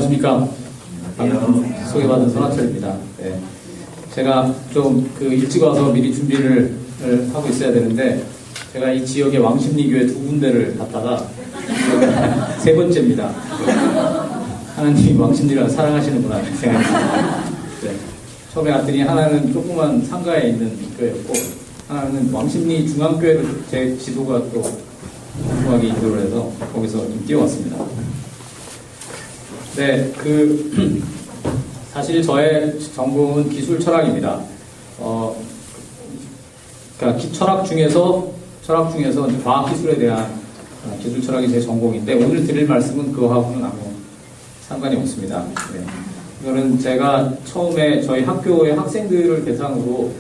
안녕하십니까. 소개받은 손학철입니다. 네. 제가 좀 일찍 와서 미리 준비를 하고 있어야 되는데, 제가 이 지역의 왕십리교회 2군데를 갔다가, 세 번째입니다. 하나님이 왕십리를 사랑하시는구나 생각했습니다. 네. 처음에 갔더니 하나는 조그만 상가에 있는 교회였고, 하나는 왕십리 중앙교회를 제 지도가 또 중하게 인도를 해서 거기서 좀 뛰어왔습니다. 네, 사실 저의 전공은 기술 철학입니다. 그러니까 철학 중에서 과학 기술에 대한 기술 철학이 제 전공인데, 오늘 드릴 말씀은 그거하고는 아무 상관이 없습니다. 네. 이거는 제가 처음에 저희 학교의 학생들을 대상으로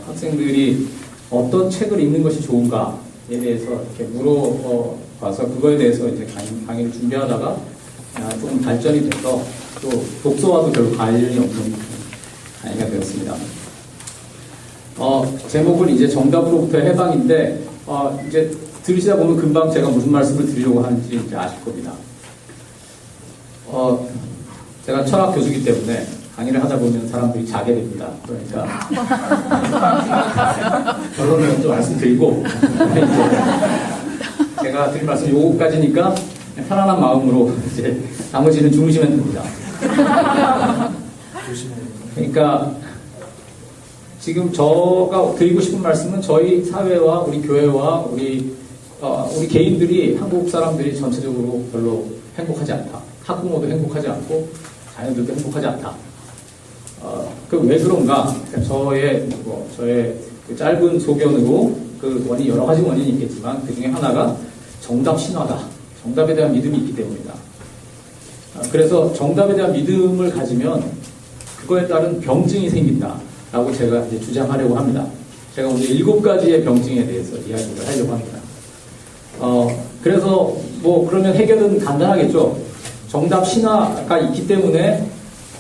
학생들이 어떤 책을 읽는 것이 좋은가에 대해서 이렇게 물어봐서 그거에 대해서 이제 강의를 준비하다가 조금 발전이 돼서 또 독서와도 별로 관련이 없는 강의가 되었습니다. 제목은 이제 정답으로부터 해방인데, 이제 들으시다 보면 금방 제가 무슨 말씀을 드리려고 하는지 이제 아실 겁니다. 제가 철학 교수이기 때문에 강의를 하다 보면 사람들이 자게 됩니다. 그러니까 결론을 먼저 말씀드리고, 제가 드릴 말씀 요거까지니까 편안한 마음으로 이제 나머지는 주무시면 됩니다. 그러니까 지금 제가 드리고 싶은 말씀은 저희 사회와 우리 교회와 우리 개인들이, 한국 사람들이 전체적으로 별로 행복하지 않다. 학부모도 행복하지 않고 자녀들도 행복하지 않다. 왜 그런가? 저의 그 짧은 소견으로 그 원인, 여러 가지 원인이 있겠지만 그 중에 하나가 정답 신화다. 정답에 대한 믿음이 있기 때문이다. 그래서 정답에 대한 믿음을 가지면 그거에 따른 병증이 생긴다라고 제가 이제 주장하려고 합니다. 제가 오늘 7가지의 병증에 대해서 이야기를 하려고 합니다. 그래서 그러면 해결은 간단하겠죠. 정답 신화가 있기 때문에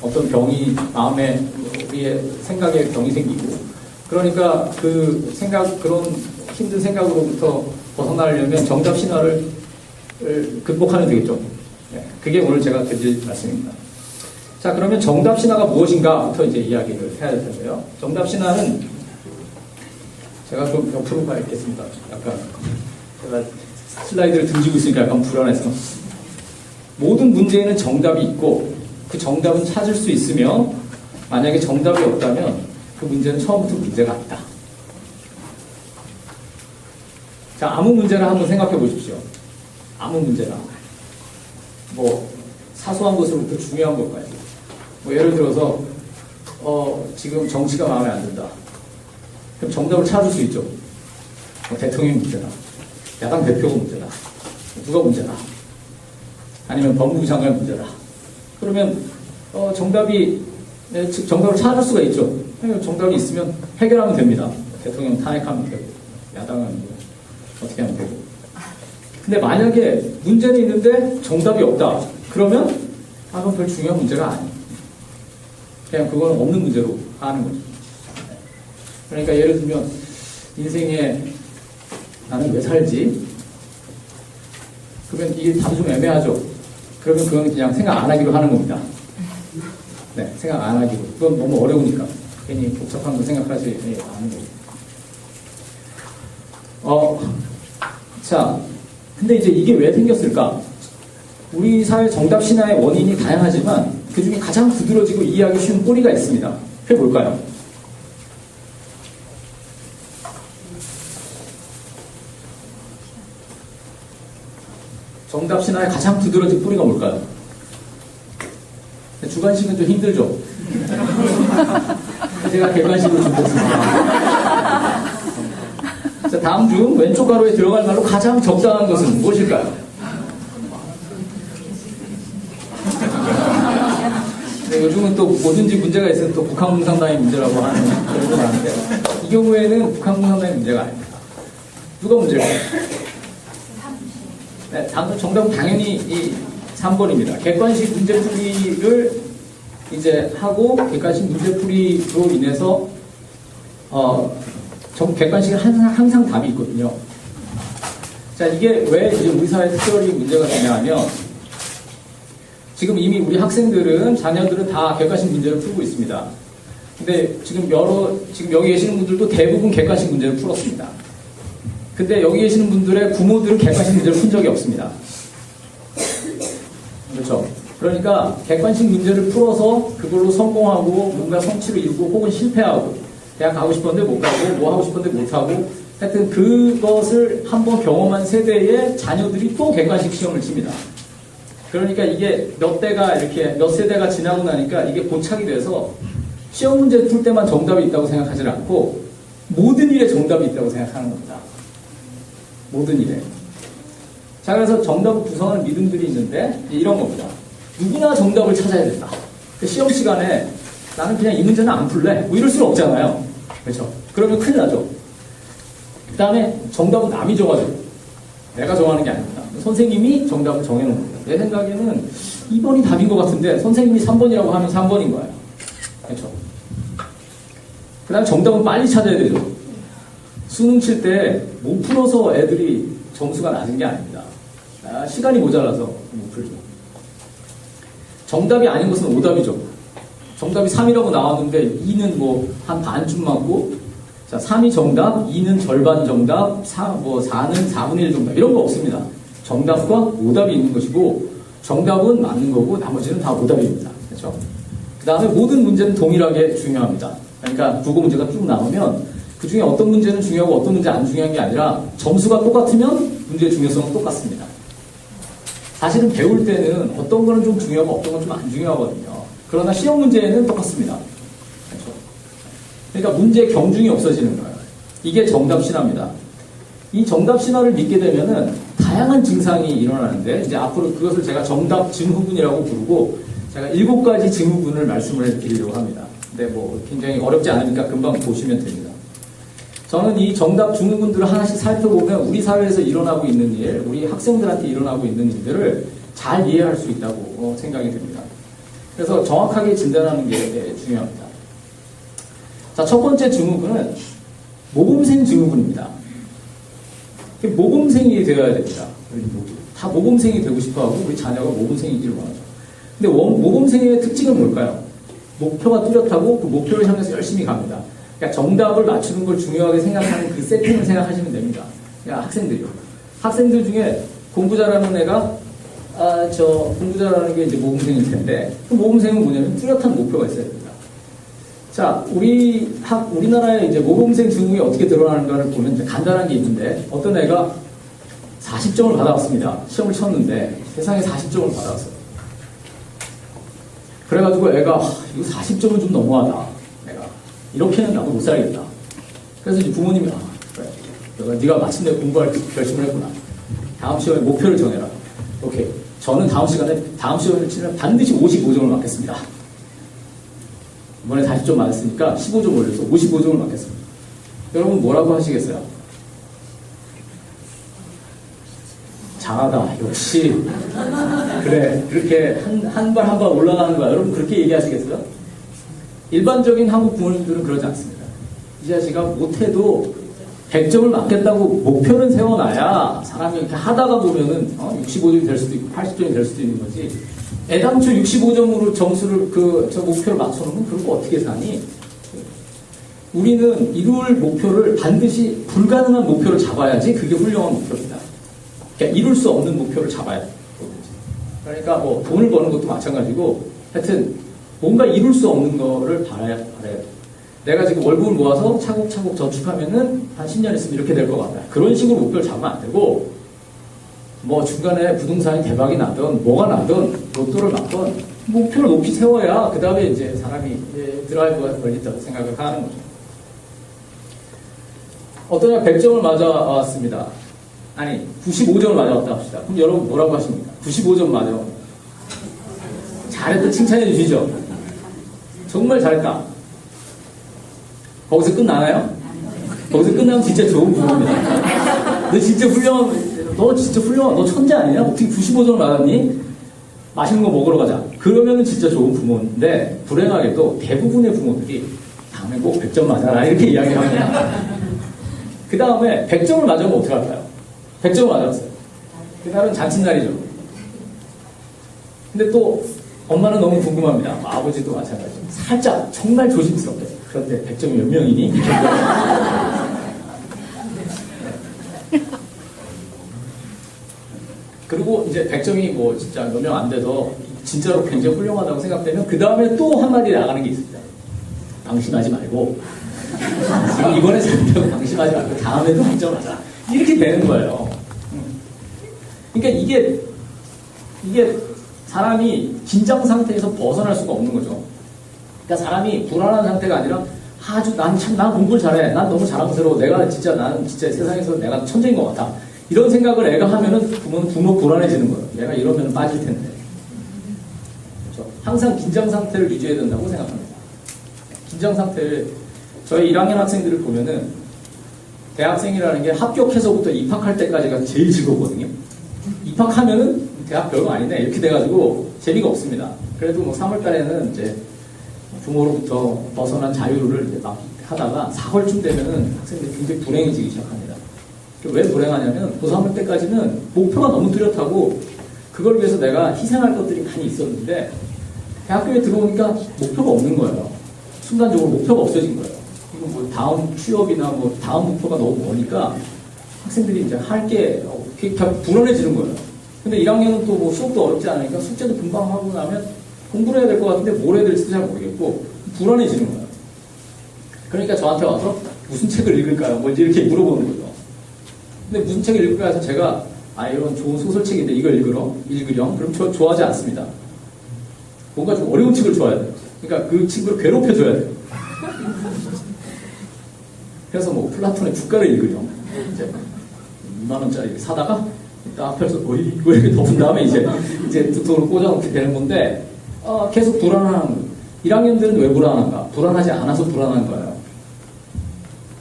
어떤 병이, 마음에, 우리의 생각에 병이 생기고, 그러니까 그런 힘든 생각으로부터 벗어나려면 정답 신화를 극복하면 되겠죠. 네, 그게 오늘 제가 드릴 말씀입니다. 자, 그러면 정답 신화가 무엇인가부터 이제 이야기를 해야 될 텐데요. 정답 신화는, 제가 좀 옆으로 가야겠습니다. 약간 제가 슬라이드를 등지고 있으니까 약간 불안해서. 모든 문제에는 정답이 있고 그 정답은 찾을 수 있으며, 만약에 정답이 없다면 그 문제는 처음부터 문제가 아니다. 자, 아무 문제나 한번 생각해 보십시오. 아무 문제나. 사소한 것으로부터 중요한 것까지. 예를 들어서 지금 정치가 마음에 안 든다. 그럼 정답을 찾을 수 있죠. 대통령이 문제다. 야당 대표가 문제다. 누가 문제다. 아니면 법무부 장관이 문제다. 그러면 정답을 찾을 수가 있죠. 정답이 있으면 해결하면 됩니다. 대통령 탄핵하면 되고, 야당은 어떻게 하면 되고. 근데 만약에 문제는 있는데 정답이 없다. 그러면 그건 별 중요한 문제가 아니에요. 그냥 그거는 없는 문제로 하는 거죠. 그러니까 예를 들면 인생에 나는 왜 살지? 그러면 이게 답이 좀 애매하죠. 그러면 그건 그냥 생각 안 하기로 하는 겁니다. 네, 생각 안 하기로. 그건 너무 어려우니까. 괜히 복잡한 거 생각하지 않는 거고. 자, 근데 이제 이게 왜 생겼을까? 우리 사회 정답 신화의 원인이 다양하지만 그 중에 가장 두드러지고 이해하기 쉬운 뿌리가 있습니다. 그게 뭘까요? 정답 신화의 가장 두드러진 뿌리가 뭘까요? 주관식은 좀 힘들죠? 제가 객관식으로 준비했습니다. 자, 다음 중 왼쪽 가로에 들어갈 말로 가장 적당한 것은 무엇일까요? 네, 요즘은 또 뭐든지 문제가 있으면 또 북한 공산당의 문제라고 하는 경우도 많은데, 이 경우에는 북한 공산당의 문제가 아닙니다. 누가 문제일까요? 네, 정답은 당연히 이 3번입니다. 객관식 문제풀이를 이제 하고, 객관식 문제풀이로 인해서 객관식은 항상 답이 있거든요. 자, 이게 왜 이제 우리 사회 특별히 문제가 되냐 하면, 지금 이미 우리 학생들은, 자녀들은 다 객관식 문제를 풀고 있습니다. 근데 지금 여기 계시는 분들도 대부분 객관식 문제를 풀었습니다. 근데 여기 계시는 분들의 부모들은 객관식 문제를 푼 적이 없습니다. 그렇죠? 그러니까 객관식 문제를 풀어서 그걸로 성공하고 뭔가 성취를 이루고 혹은 실패하고 대학 가고 싶었는데 못 가고 뭐 하고 싶었는데 못 하고 하여튼 그것을 한번 경험한 세대의 자녀들이 또 객관식 시험을 칩니다. 그러니까 이게 몇 세대가 지나고 나니까 이게 고착이 돼서 시험 문제 풀 때만 정답이 있다고 생각하지 않고 모든 일에 정답이 있다고 생각하는 겁니다. 모든 일에. 자, 그래서 정답을 구성하는 믿음들이 있는데 이런 겁니다. 누구나 정답을 찾아야 된다. 시험 시간에 나는 그냥 이 문제는 안 풀래. 뭐 이럴 수는 없잖아요. 그렇죠? 그러면 큰일 나죠. 그 다음에 정답은 남이 정하죠. 내가 정하는 게 아닙니다. 선생님이 정답을 정해놓은 겁니다. 내 생각에는 2번이 답인 것 같은데 선생님이 3번이라고 하면 3번인 거예요. 그렇죠? 그 다음에 정답은 빨리 찾아야 되죠. 수능 칠 때 못 풀어서 애들이 점수가 낮은 게 아닙니다. 시간이 모자라서 못 풀죠. 정답이 아닌 것은 오답이죠. 정답이 3이라고 나왔는데 2는 뭐 한 반쯤 맞고, 자, 3이 정답, 2는 절반 정답, 4는 4분의 1 정답, 이런 거 없습니다. 정답과 오답이 있는 것이고, 정답은 맞는 거고, 나머지는 다 오답입니다. 그렇죠? 그 다음에 모든 문제는 동일하게 중요합니다. 그러니까 국어 문제가 쭉 나오면 그 중에 어떤 문제는 중요하고 어떤 문제 안 중요한 게 아니라 점수가 똑같으면 문제의 중요성은 똑같습니다. 사실은 배울 때는 어떤 거는 좀 중요하고 어떤 건 좀 안 중요하거든요. 그러나 시험 문제에는 똑같습니다. 그렇죠? 그러니까 문제 경중이 없어지는 거예요. 이게 정답 신화입니다. 이 정답 신화를 믿게 되면은 다양한 증상이 일어나는데, 이제 앞으로 그것을 제가 정답 증후군이라고 부르고, 제가 7가지 증후군을 말씀을 드리려고 합니다. 근데 뭐 굉장히 어렵지 않으니까 금방 보시면 됩니다. 저는 이 정답 증후군들을 하나씩 살펴보면 우리 사회에서 일어나고 있는 일, 우리 학생들한테 일어나고 있는 일들을 잘 이해할 수 있다고 생각이 듭니다. 그래서 정확하게 진단하는 게 중요합니다. 자, 첫 번째 증후군은 모범생 증후군입니다. 모범생이 되어야 됩니다. 우리 모두. 다 모범생이 되고 싶어하고 우리 자녀가 모범생이기를 원하죠. 근데 모범생의 특징은 뭘까요? 목표가 뚜렷하고 그 목표를 향해서 열심히 갑니다. 그러니까 정답을 맞추는 걸 중요하게 생각하는 그 세팅을 생각하시면 됩니다. 그러니까 학생들이요. 학생들 중에 공부 잘하는 애가 공부 잘하는 게 이제 모범생일 텐데, 그 모범생은 뭐냐면 뚜렷한 목표가 있어야 됩니다. 자, 우리나라의 이제 모범생 증후군이 어떻게 드러나는가를 보면 이제 간단한 게 있는데, 어떤 애가 40점을 받아왔습니다. 시험을 쳤는데 세상에 40점을 받아왔어요. 그래가지고 애가 이거 40점은 좀 너무하다. 내가 이렇게는 나도 못 살겠다. 그래서 이제 부모님이 그래, 네가 마침내 공부할 결심을 했구나. 다음 시험에 목표를 정해라. 오케이. 저는 다음 시험을 치면 반드시 55점을 맞겠습니다. 이번에 40점 맞았으니까 15점 올려서 55점을 맞겠습니다. 여러분 뭐라고 하시겠어요? 장하다. 역시 그래. 그렇게 한 발 한 발 올라가는 거야. 여러분 그렇게 얘기하시겠어요? 일반적인 한국 부모님들은 그러지 않습니다. 이 자식아 못해도 100점을 맞겠다고 목표는 세워놔야 사람이 이렇게 하다가 보면은 65점이 될 수도 있고 80점이 될 수도 있는 거지. 애당초 65점으로 점수를 저 목표를 맞춰놓으면 그러고 어떻게 사니? 우리는 이룰 목표를 반드시 불가능한 목표를 잡아야지 그게 훌륭한 목표입니다. 그러니까 이룰 수 없는 목표를 잡아야 돼요. 그러니까 뭐 돈을 버는 것도 마찬가지고 하여튼 뭔가 이룰 수 없는 거를 바라야 돼요. 내가 지금 월급을 모아서 차곡차곡 저축하면은 한 10년 있으면 이렇게 될 것 같다. 그런 식으로 목표를 잡으면 안 되고, 뭐 중간에 부동산이 대박이 나든 뭐가 나든 로또를 맞든 목표를 높이 세워야 그 다음에 이제 사람이 드라이브가 걸린다고 생각을 하는 거죠. 어떤 애 100점을 맞아왔습니다. 아니 95점을 맞아왔다 합시다. 그럼 여러분 뭐라고 하십니까? 95점 맞아. 잘했다 칭찬해 주시죠. 정말 잘했다. 거기서 끝나나요? 거기서 끝나면 진짜 좋은 부모입니다. 너 진짜 훌륭한, 너 천재 아니냐? 어떻게 95점을 맞았니? 맛있는 거 먹으러 가자. 그러면은 진짜 좋은 부모인데, 불행하게도 대부분의 부모들이 다음에 꼭 100점 맞아라. 이렇게 이야기합니다. 그 다음에 100점을 맞으면 어떡할까요? 100점을 맞았어요. 그날은 잔칫날이죠. 근데 또 엄마는 너무 궁금합니다. 아버지도 마찬가지. 살짝 정말 조심스럽게. 그런데 100점이 몇 명이니? 그리고 이제 100점이 뭐 진짜 몇 명 안 돼서 진짜로 굉장히 훌륭하다고 생각되면 그 다음에 또 한마디 나가는 게 있습니다. 방심하지 말고 지금 이번에 잘못하고 방심하지 말고 다음에도 방점하자. 이렇게 되는 거예요. 그러니까 이게 사람이 긴장 상태에서 벗어날 수가 없는 거죠. 그러니까 사람이 불안한 상태가 아니라 아주 난 공부를 잘해. 난 너무 자랑스러워. 나는 진짜 세상에서 내가 천재인 것 같아. 이런 생각을 애가 하면은 부모 불안해지는 거예요. 얘가 이러면 빠질 텐데. 그렇죠? 항상 긴장 상태를 유지해야 된다고 생각합니다. 긴장 상태를 저희 1학년 학생들을 보면은 대학생이라는 게 합격해서부터 입학할 때까지가 제일 즐겁거든요. 입학하면은 대학 별거 아니네 이렇게 돼가지고 재미가 없습니다. 그래도 뭐 3월달에는 이제 부모로부터 벗어난 자유를 이제 막 하다가 4월쯤 되면은 학생들이 굉장히 불행해지기 시작합니다. 왜 불행하냐면 고3할 때까지는 목표가 너무 뚜렷하고 그걸 위해서 내가 희생할 것들이 많이 있었는데 대학교에 들어오니까 목표가 없는 거예요. 순간적으로 목표가 없어진 거예요. 이거 뭐 다음 취업이나 뭐 다음 목표가 너무 머니까 학생들이 이제 할 게 불안해지는 거예요. 근데 1학년은 또 뭐 수업도 어렵지 않으니까 숙제도 금방 하고 나면 공부를 해야 될 것 같은데 뭘 해야 될지도 잘 모르겠고 불안해지는 거예요. 그러니까 저한테 와서 무슨 책을 읽을까요? 뭐 이렇게 물어보는 거죠. 근데 무슨 책을 읽을까 해서 제가 이런 좋은 소설책인데 이걸 읽으렴? 그럼 저 좋아하지 않습니다. 뭔가 좀 어려운 책을 좋아해야 돼요. 그러니까 그 친구를 괴롭혀줘야 돼요. 그래서 뭐 플라톤의 국가를 읽으렴. 이제 2만원짜리 사다가 딱 앞에서 이거 이렇게 덮은 다음에 이제 두통으로 꽂아놓게 되는 건데 계속 불안한 거예요. 1학년들은 왜 불안한가? 불안하지 않아서 불안한 거예요.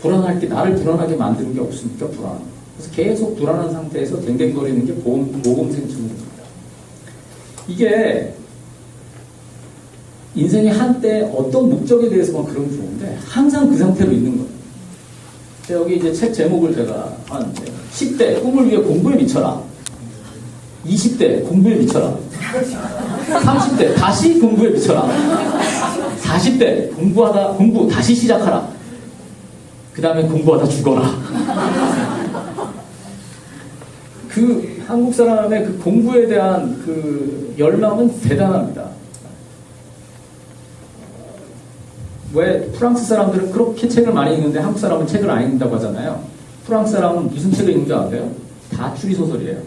불안할 게 나를 불안하게 만드는 게 없으니까 불안. 그래서 계속 불안한 상태에서 댕댕거리는 게 모범생 증후군입니다. 이게 인생의 한때 어떤 목적에 대해서만 그러면 좋은데 항상 그 상태로 있는 거예요. 여기 이제 책 제목을 제가 한 10대 꿈을 위해 공부에 미쳐라. 20대 공부에 미쳐라. 30대 다시 공부에 미쳐라. 40대 공부 다시 시작하라. 그 다음에 공부하다 죽어라. 그 한국 사람의 그 공부에 대한 그 열망은 대단합니다. 왜 프랑스 사람들은 그렇게 책을 많이 읽는데 한국 사람은 책을 안 읽는다고 하잖아요. 프랑스 사람은 무슨 책을 읽는 줄 아세요? 다 추리소설이에요.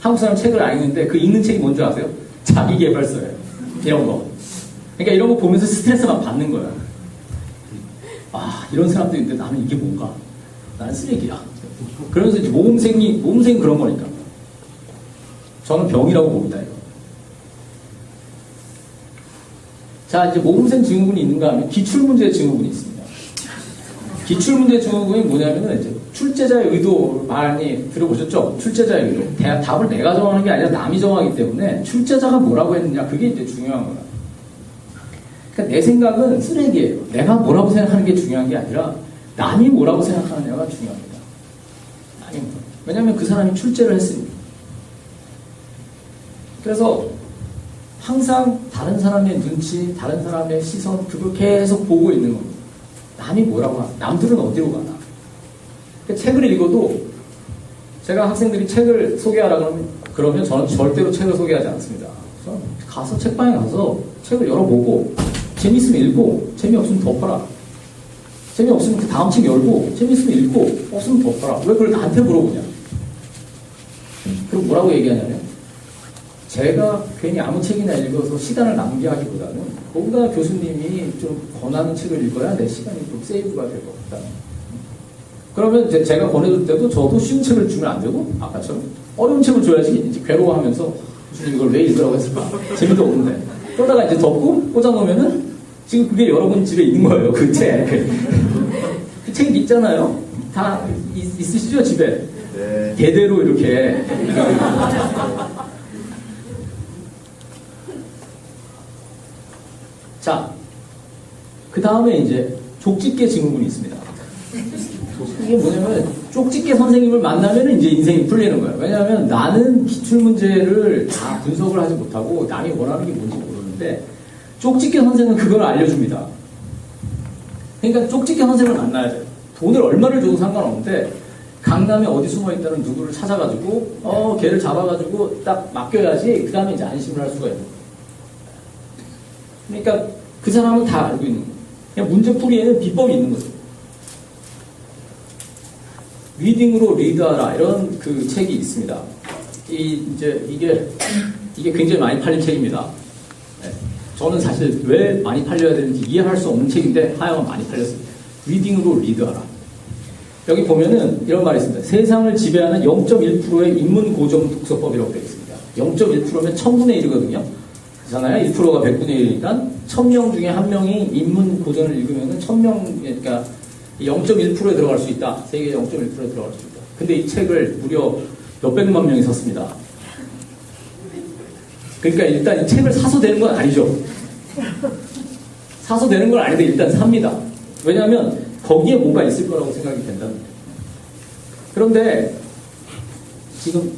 한국 사람은 책을 안 읽는데 그 읽는 책이 뭔지 아세요? 자기계발서예요. 이런 거. 그러니까 이런 거 보면서 스트레스만 받는 거예요. 이런 사람도 있는데 나는 이게 뭔가? 나는 쓰레기야. 그러면서 이제 모범생이 그런 거니까. 저는 병이라고 봅니다, 이거. 자, 이제 모범생 증후군이 있는가 하면 기출문제 증후군이 있습니다. 기출문제 증후군이 뭐냐면은 이제 출제자의 의도 많이 들어보셨죠? 출제자의 의도. 답을 내가 정하는 게 아니라 남이 정하기 때문에 출제자가 뭐라고 했느냐, 그게 이제 중요한 거야. 그러니까 내 생각은 쓰레기예요. 내가 뭐라고 생각하는 게 중요한 게 아니라 남이 뭐라고 생각하느냐가 중요합니다. 왜냐하면 그 사람이 출제를 했으니까. 그래서 항상 다른 사람의 눈치, 다른 사람의 시선, 그걸 계속 보고 있는 겁니다. 남이 뭐라고 하나? 남들은 어디로 가나? 그러니까 책을 읽어도 제가 학생들이 책을 소개하라 그러면 저는 절대로 책을 소개하지 않습니다. 그래서 가서 책방에 가서 책을 열어보고 재미있으면 읽고 재미없으면 덮어라. 재미없으면 그 다음 책 열고 재미있으면 읽고 없으면 덮어라. 왜 그걸 나한테 물어보냐? 그럼 뭐라고 얘기하냐면 제가 괜히 아무 책이나 읽어서 시간을 낭비하기보다는 뭔가 교수님이 좀 권하는 책을 읽어야 내 시간이 좀 세이브가 될 것 같다. 그러면 이제 제가 권해줄 때도 저도 쉬운 책을 주면 안 되고 아까처럼 어려운 책을 줘야지 이제 괴로워하면서 교수님 이걸 왜 읽으라고 했을까? 재미도 없는데. 그러다가 이제 덮고 꽂아놓으면은 지금 그게 여러분 집에 있는 거예요. 그 책. 그 책 있잖아요. 다 있으시죠? 집에. 네. 대대로 이렇게. 자, 그 다음에 이제 족집게 증후군이 있습니다. 이게 뭐냐면 쪽집게 선생님을 만나면 이제 인생이 풀리는 거예요. 왜냐하면 나는 기출문제를 다 분석을 하지 못하고 남이 원하는 게 뭔지 모르는데 쪽집게 선생은 그걸 알려줍니다. 그러니까 쪽집게 선생을 만나야 돼요. 돈을 얼마를 줘도 상관없는데 강남에 어디 숨어있다는 누구를 찾아가지고 걔를 잡아가지고 딱 맡겨야지 그 다음에 이제 안심을 할 수가 있는 거예요. 그러니까 그 사람은 다 알고 있는 거예요. 그냥 문제풀이에는 비법이 있는 거죠. 리딩으로 리드하라 이런 그 책이 있습니다. 이게 굉장히 많이 팔린 책입니다. 네. 저는 사실 왜 많이 팔려야 되는지 이해할 수 없는 책인데 하여간 많이 팔렸습니다. 리딩으로 리드하라. 여기 보면은 이런 말이 있습니다. 세상을 지배하는 0.1%의 인문 고정 독서법이라고 되어 있습니다. 0.1%면 1000분의 1이거든요. 그렇잖아요. 1%가 100분의 1이니까 1000명 중에 1명이 인문 고전을 읽으면은 1000명, 그러니까 0.1%에 들어갈 수 있다. 세계 0.1%에 들어갈 수 있다. 근데 이 책을 무려 몇백만 명이 샀습니다. 그러니까 일단 이 책을 사서 되는 건 아니죠. 사서 되는 건 아닌데 일단 삽니다. 왜냐하면 거기에 뭐가 있을 거라고 생각이 된다는 거예요. 그런데 지금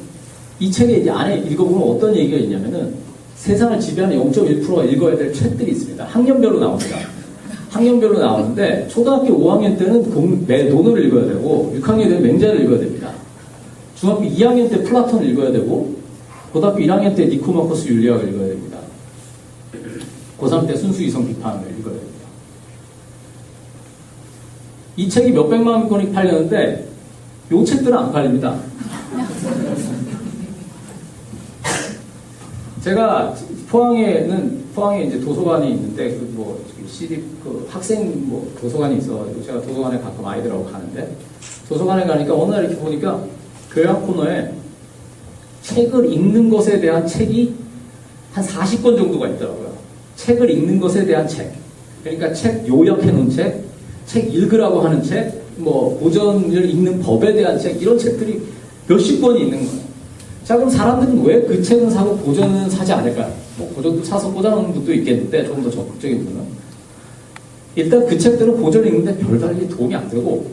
이 책에 이제 안에 읽어보면 어떤 얘기가 있냐면은 세상을 지배하는 0.1%가 읽어야 될 책들이 있습니다. 학년별로 나옵니다. 학년별로 나오는데 초등학교 5학년 때는 논어를 읽어야 되고 6학년 때는 맹자를 읽어야 됩니다. 중학교 2학년 때 플라톤을 읽어야 되고 고등학교 1학년 때 니코마코스 윤리학을 읽어야 됩니다. 고3 때 순수 이성 비판을 읽어야 됩니다. 이 책이 몇백만 권이 팔렸는데 이 책들은 안 팔립니다. 제가 포항에 이제 도서관이 있는데 학생 도서관이 있어. 제가 도서관에 가끔 아이들하고 가는데 도서관에 가니까 어느 날 이렇게 보니까 교양 코너에 책을 읽는 것에 대한 책이 한 40권 정도가 있더라고요. 책을 읽는 것에 대한 책. 그러니까 책 요약해 놓은 책 읽으라고 하는 책, 고전을 읽는 법에 대한 책, 이런 책들이 몇십 권이 있는 거예요. 자, 그럼 사람들은 왜 그 책은 사고 고전은 사지 않을까요? 고전도 사서 꽂아놓는 분도 있겠는데, 조금 더 적극적인 분은. 일단 그 책들은 고전을 읽는데 별다르게 도움이 안 되고,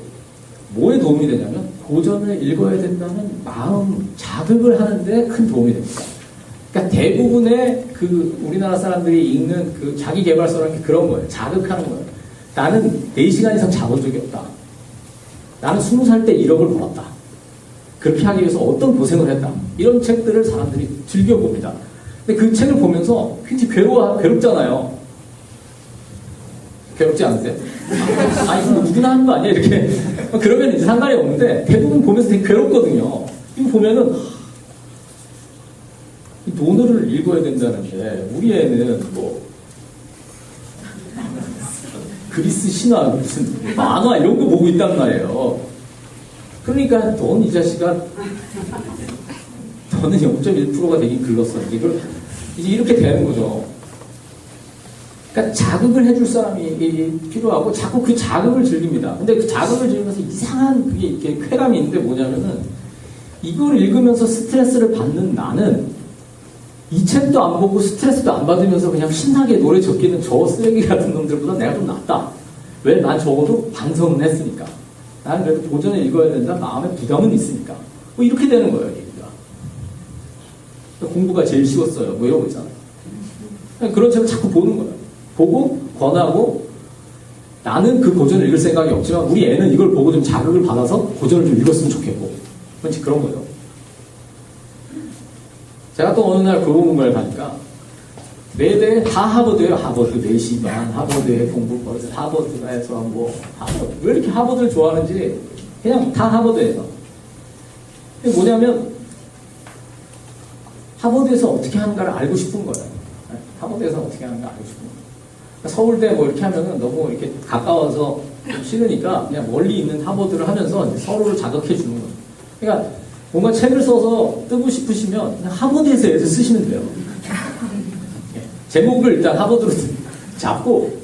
뭐에 도움이 되냐면, 고전을 읽어야 된다는 마음 자극을 하는데 큰 도움이 됩니다. 그러니까 대부분의 우리나라 사람들이 읽는 자기 개발서라는 게 그런 거예요. 자극하는 거예요. 나는 4시간 이상 자본 적이 없다. 나는 20살 때 1억을 벌었다. 그렇게 하기 위해서 어떤 고생을 했다. 이런 책들을 사람들이 즐겨봅니다. 근데 그 책을 보면서 굉장히 괴롭잖아요. 괴롭지 않으세요? 이거 누구나 하는 거 아니에요? 이렇게. 그러면 이제 상관이 없는데 대부분 보면서 되게 괴롭거든요. 이거 보면은 논어를 읽어야 된다는데 우리 애는 그리스 신화 무슨 만화 이런 거 보고 있단 말이에요. 그러니까 넌 이 자식아 너는 0.1%가 되긴 글렀어. 이제 이렇게 되는 거죠. 그러니까 자극을 해줄 사람이 필요하고 자꾸 그 자극을 즐깁니다. 근데 그 자극을 즐기면서 이상한 그게 이렇게 쾌감이 있는데 뭐냐면은 이걸 읽으면서 스트레스를 받는 나는 이 책도 안 보고 스트레스도 안 받으면서 그냥 신나게 노래 적기는 저 쓰레기 같은 놈들보다 내가 좀 낫다. 왜? 난 적어도 반성은 했으니까. 나는 그래도 고전을 읽어야 된다. 마음에 부담은 있으니까. 이렇게 되는 거예요, 얘기가. 공부가 제일 쉬웠어요. 이러고 있잖아요. 그런 책을 자꾸 보는 거예요. 보고, 권하고, 나는 그 고전을 읽을 생각이 없지만, 우리 애는 이걸 보고 좀 자극을 받아서 고전을 좀 읽었으면 좋겠고. 왠지 그런 거예요. 제가 또 어느 날 교보문고를 가니까, 매대 다 하버드예요. 하버드 4시 반, 하버드에 공부 버릇, 하버드에서 하버드. 왜 이렇게 하버드를 좋아하는지 그냥 다 하버드에서. 뭐냐면 하버드에서 어떻게 하는가를 알고 싶은 거예요. 하버드에서 어떻게 하는가 알고 싶은 거예요. 그러니까 서울대 이렇게 하면은 너무 이렇게 가까워서 싫으니까 그냥 멀리 있는 하버드를 하면서 서로를 자극해 주는 거예요. 그러니까 뭔가 책을 써서 뜨고 싶으시면 그냥 하버드에서 애들 쓰시면 돼요. 제목을 일단 하버드로 잡고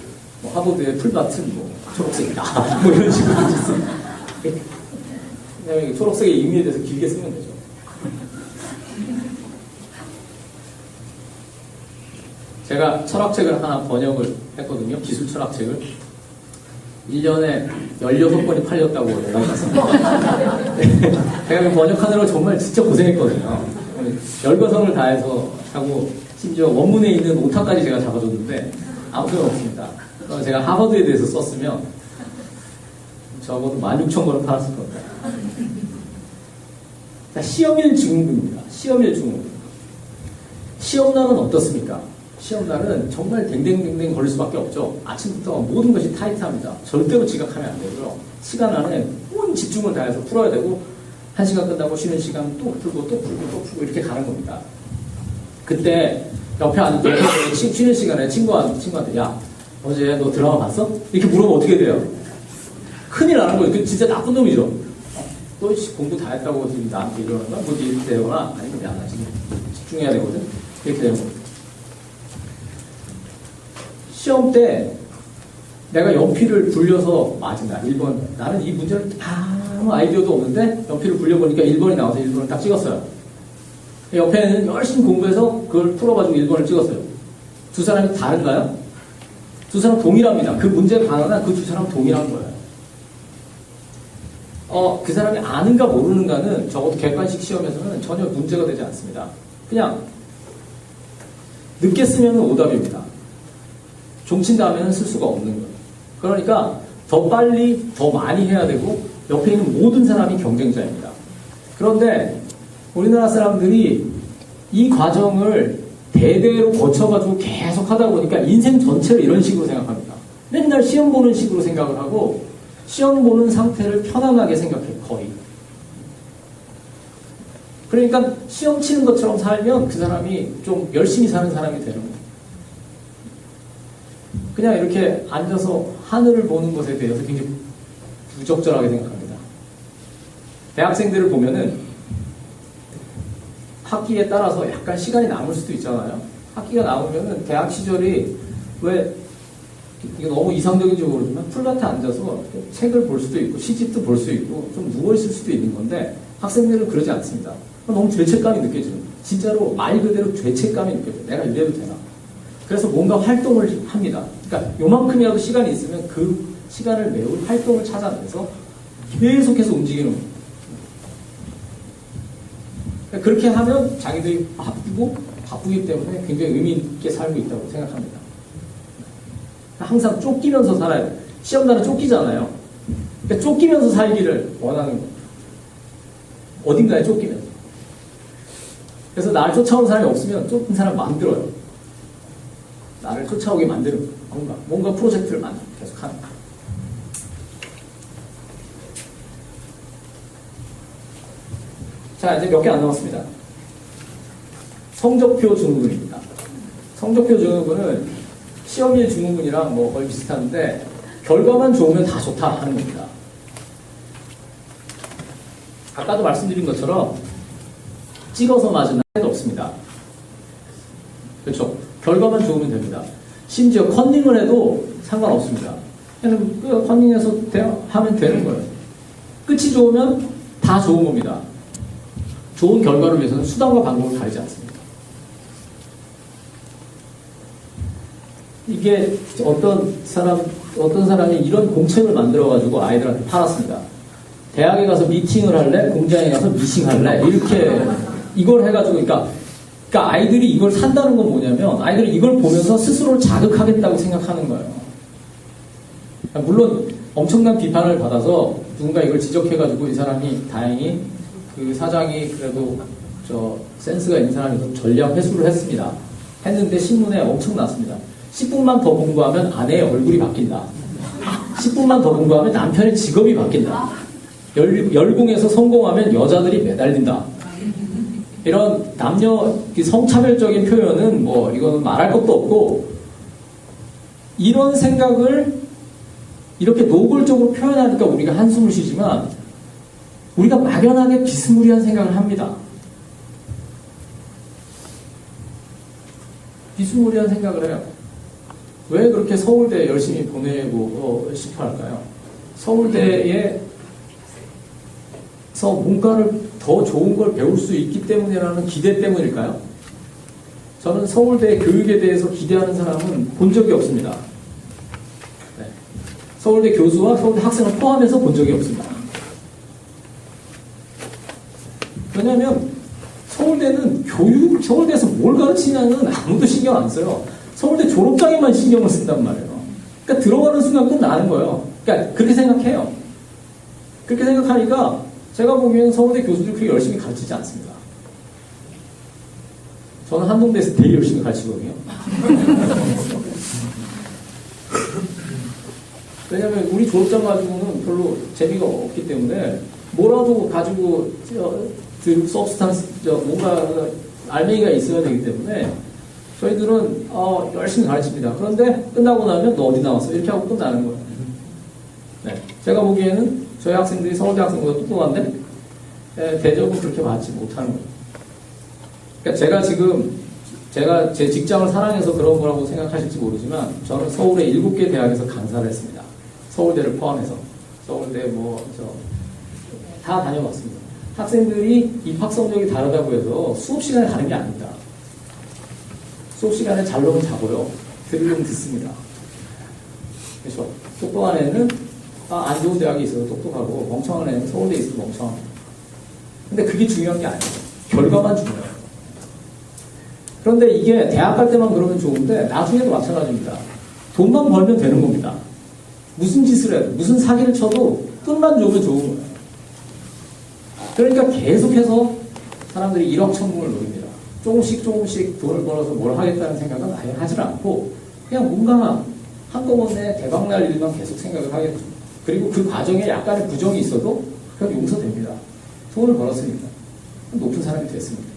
하버드의 풀밭은 초록색이다 이런 식으로 쓰면 그냥 초록색의 의미에 대해서 길게 쓰면 되죠. 제가 철학책을 하나 번역을 했거든요. 기술 철학책을. 1년에 16번이 팔렸다고 연락이 왔습니다. 제가 번역하느라고 정말 진짜 고생했거든요. 열거성을 다해서 하고 심지어 원문에 있는 오타까지 제가 잡아줬는데 아무 소용 없습니다. 제가 하버드에 대해서 썼으면 적어도 16,000권은 팔았을 겁니다. 자, 시험일 증후군입니다. 시험일 증후군. 시험날은 어떻습니까? 시험날은 정말 댕댕댕댕 걸릴 수밖에 없죠. 아침부터 모든 것이 타이트합니다. 절대로 지각하면 안 되고요. 시간 안에 온 집중을 다해서 풀어야 되고 1시간 끝나고 쉬는 시간 또 풀고 또 풀고 또 풀고 이렇게 가는 겁니다. 그때 옆에 앉은 쉬는 시간에 친구한테 야 어제 너 드라마 봤어? 이렇게 물어보면 어떻게 돼요? 큰일 나는 거예요. 그 진짜 나쁜 놈이죠. 너 공부 다 했다고 지금 나한테 이러는 거야? 뭐 이렇게 되거나 아니면 야 나 지금 집중해야 되거든? 이렇게 되는 겁니다. 시험 때 내가 연필을 굴려서 맞은다. 1번. 나는 이 문제를 아무 아이디어도 없는데 연필을 굴려보니까 1번이 나와서 1번을 딱 찍었어요. 옆에는 열심히 공부해서 그걸 풀어가지고 1번을 찍었어요. 두 사람이 다른가요? 두 사람 동일합니다. 그 문제에 관한 그 두 사람 동일한 거예요. 그 사람이 아는가 모르는가는 적어도 객관식 시험에서는 전혀 문제가 되지 않습니다. 그냥 늦게 쓰면 오답입니다. 종친 다음에는 쓸 수가 없는 거예요. 그러니까 더 빨리 더 많이 해야 되고 옆에 있는 모든 사람이 경쟁자입니다. 그런데 우리나라 사람들이 이 과정을 대대로 거쳐가지고 계속 하다 보니까 인생 전체를 이런 식으로 생각합니다. 맨날 시험 보는 식으로 생각을 하고 시험 보는 상태를 편안하게 생각해요. 거의. 그러니까 시험 치는 것처럼 살면 그 사람이 좀 열심히 사는 사람이 되는 거예요. 그냥 이렇게 앉아서 하늘을 보는 것에 대해서 굉장히 부적절하게 생각합니다. 대학생들을 보면은 학기에 따라서 약간 시간이 남을 수도 있잖아요. 학기가 남으면은 대학 시절이 왜 이게 너무 이상적인지 모르지만 풀밭에 앉아서 책을 볼 수도 있고 시집도 볼 수 있고 좀 누워있을 수도 있는 건데 학생들은 그러지 않습니다. 너무 죄책감이 느껴지는 거예요. 진짜로 말 그대로 죄책감이 느껴져요. 내가 이래도 되나? 그래서 뭔가 활동을 합니다. 그러니까 요만큼이라도 시간이 있으면 그 시간을 메울 활동을 찾아내서 계속해서 움직이는 거예요. 그러니까 그렇게 하면 자기들이 바쁘기 때문에 굉장히 의미 있게 살고 있다고 생각합니다. 항상 쫓기면서 살아야 돼요. 시험날은 쫓기잖아요. 그러니까 쫓기면서 살기를 원하는 거예요. 어딘가에 쫓기면서. 그래서 나를 쫓아오는 사람이 없으면 쫓은 사람 만들어요. 나를 쫓아오게 만드는 뭔가 프로젝트를 계속 하는 거예요. 자, 이제 몇 개 안 남았습니다. 성적표 증후군입니다. 성적표 증후군은 시험일 증후군이랑 뭐 거의 비슷한데 결과만 좋으면 다 좋다 하는 겁니다. 아까도 말씀드린 것처럼 찍어서 맞은 날도 없습니다. 그렇죠? 결과만 좋으면 됩니다. 심지어 컨닝을 해도 상관없습니다. 그냥 컨닝해서 하면 되는 거예요. 끝이 좋으면 다 좋은 겁니다. 좋은 결과를 위해서는 수단과 방법을 가리지 않습니다. 이게 어떤 사람이 이런 공책을 만들어가지고 아이들한테 팔았습니다. 대학에 가서 미팅을 할래? 공장에 가서 미싱할래? 이렇게 이걸 해가지고 그러니까 아이들이 이걸 산다는 건 뭐냐면 아이들이 이걸 보면서 스스로를 자극하겠다고 생각하는 거예요. 물론 엄청난 비판을 받아서 누군가 이걸 지적해가지고 이 사람이 다행히 그 사장이 그래도 센스가 있는 사람이 전략 회수를 했습니다. 했는데 신문에 엄청 났습니다. 10분만 더 공부하면 아내의 얼굴이 바뀐다. 10분만 더 공부하면 남편의 직업이 바뀐다. 열공에서 성공하면 여자들이 매달린다. 이런 남녀 성차별적인 표현은 이거는 말할 것도 없고 이런 생각을 이렇게 노골적으로 표현하니까 우리가 한숨을 쉬지만 우리가 막연하게 비스무리한 생각을 합니다. 비스무리한 생각을 해요. 왜 그렇게 서울대에 열심히 보내고 싶어 할까요? 서울대에서 뭔가를 더 좋은 걸 배울 수 있기 때문이라는 기대 때문일까요? 저는 서울대 교육에 대해서 기대하는 사람은 본 적이 없습니다. 네. 서울대 교수와 서울대 학생을 포함해서 본 적이 없습니다. 왜냐하면 서울대는 서울대에서 뭘 가르치냐는 아무도 신경 안 써요. 서울대 졸업장에만 신경을 쓴단 말이에요. 그러니까 들어가는 순간 끝나는 거예요. 그러니까 그렇게 생각해요. 그렇게 생각하니까 제가 보기에는 서울대 교수들이 그렇게 열심히 가르치지 않습니다. 저는 한동대에서 되게 열심히 가르치거든요. 왜냐면 우리 졸업장 가지고는 별로 재미가 없기 때문에 뭐라도 가지고 서브스탄스 뭔가 알맹이가 있어야 되기 때문에 저희들은 열심히 가르칩니다. 그런데 끝나고 나면 너 어디 나왔어? 이렇게 하고 끝나는 거예요. 네. 제가 보기에는 저희 학생들이 서울대 학생보다 똑똑한데 대접은 그렇게 받지 못하는 거예요. 그러니까 제가 제 직장을 사랑해서 그런 거라고 생각하실지 모르지만 저는 서울의 7개 대학에서 강사를 했습니다. 서울대를 포함해서 서울대 다 다녀봤습니다. 학생들이 입학 성적이 다르다고 해서 수업 시간에 다른 게 아닙니다. 수업 시간에 잘 놓으면 자고요. 들으면 듣습니다. 그렇죠. 똑똑한 애는 안 좋은 대학에 있어서 똑똑하고 멍청한 애는 서울대에 있어서 멍청합니다. 근데 그게 중요한 게 아니에요. 결과만 중요해요. 그런데 이게 대학 갈 때만 그러면 좋은데 나중에도 마찬가지입니다. 돈만 벌면 되는 겁니다. 무슨 짓을 해도 무슨 사기를 쳐도 끝만 좋으면 좋은 거예요. 그러니까 계속해서 사람들이 일확천금을 노립니다. 조금씩 돈을 벌어서 뭘 하겠다는 생각은 아예 하질 않고 그냥 뭔가 한꺼번에 대박날 일만 계속 생각을 하겠죠. 그리고 그 과정에 약간의 부정이 있어도 그건 용서됩니다. 돈을 벌었으니까. 높은 사람이 됐습니다.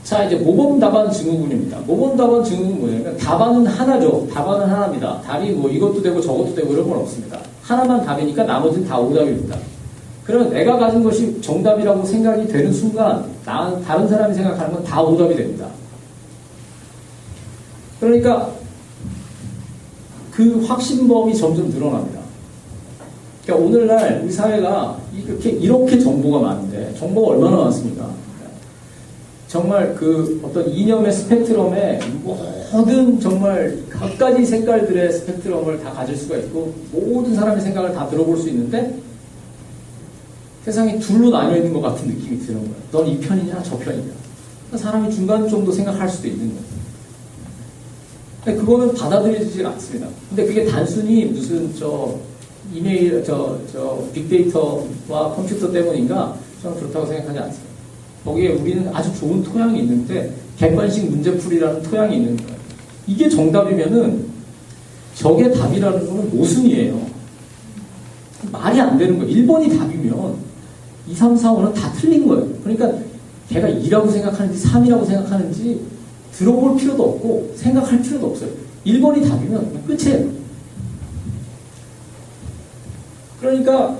자, 이제 모범 답안 증후군입니다. 모범 답안 증후군은 뭐냐면 답안은 하나죠. 답안은 하나입니다. 답이 뭐 이것도 되고 저것도 되고 이런 건 없습니다. 하나만 답이니까 나머지는 다 오답입니다. 그러면 내가 가진 것이 정답이라고 생각이 되는 순간 다른 사람이 생각하는 건 다 오답이 됩니다. 그러니까 그 확신범이 점점 늘어납니다. 그러니까 오늘날 우리 사회가 이렇게 정보가 많은데 정보가 얼마나 많습니까? 정말 그 어떤 이념의 스펙트럼에 모든 정말 각가지 색깔들의 스펙트럼을 다 가질 수가 있고 모든 사람의 생각을 다 들어볼 수 있는데 세상이 둘로 나뉘어 있는 것 같은 느낌이 드는 거예요. 넌 이 편이냐 저 편이냐. 사람이 중간 정도 생각할 수도 있는 거예요. 근데 그거는 받아들여지지 않습니다. 근데 그게 단순히 무슨 이메일 빅데이터와 컴퓨터 때문인가 저는 그렇다고 생각하지 않습니다. 거기에 우리는 아주 좋은 토양이 있는데 객관식 문제풀이라는 토양이 있는 거예요. 이게 정답이면은 저게 답이라는 거는 모순이에요. 말이 안 되는 거예요. 1번이 답이면 2, 3, 4, 5는 다 틀린 거예요. 그러니까 걔가 2라고 생각하는지 3이라고 생각하는지 들어볼 필요도 없고 생각할 필요도 없어요. 1번이 답이면 끝이에요. 그러니까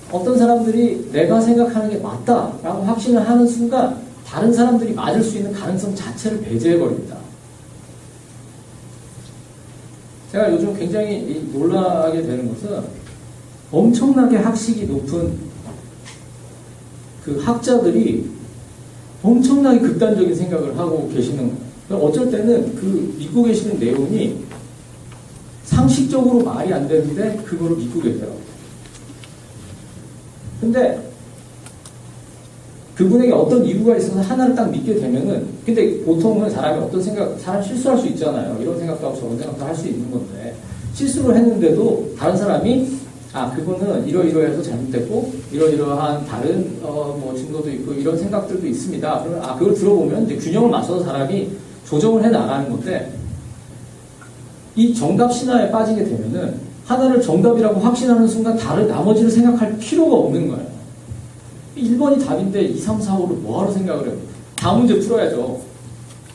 어떤 사람들이 내가 생각하는 게 맞다라고 확신을 하는 순간 다른 사람들이 맞을 수 있는 가능성 자체를 배제해버립니다. 제가 요즘 굉장히 놀라게 되는 것은 엄청나게 학식이 높은 그 학자들이 엄청나게 극단적인 생각을 하고 계시는 거예요. 어쩔 때는 그 믿고 계시는 내용이 상식적으로 말이 안 되는데 그거를 믿고 계세요. 근데 그분에게 어떤 이유가 있어서 하나를 딱 믿게 되면은 근데 보통은 사람 실수할 수 있잖아요. 이런 생각도 하고 저런 생각도 할 수 있는 건데 실수를 했는데도 다른 사람이 그거는 이러이러해서 잘못됐고 이러이러한 다른 증거도 있고 이런 생각들도 있습니다. 그러면 그걸 들어보면 이제 균형을 맞춰서 사람이 조정을 해 나가는 건데 이 정답 신화에 빠지게 되면은 하나를 정답이라고 확신하는 순간 다른 나머지를 생각할 필요가 없는 거예요. 1번이 답인데 2, 3, 4, 5를 뭐하러 생각을 해요? 다음 문제 풀어야죠.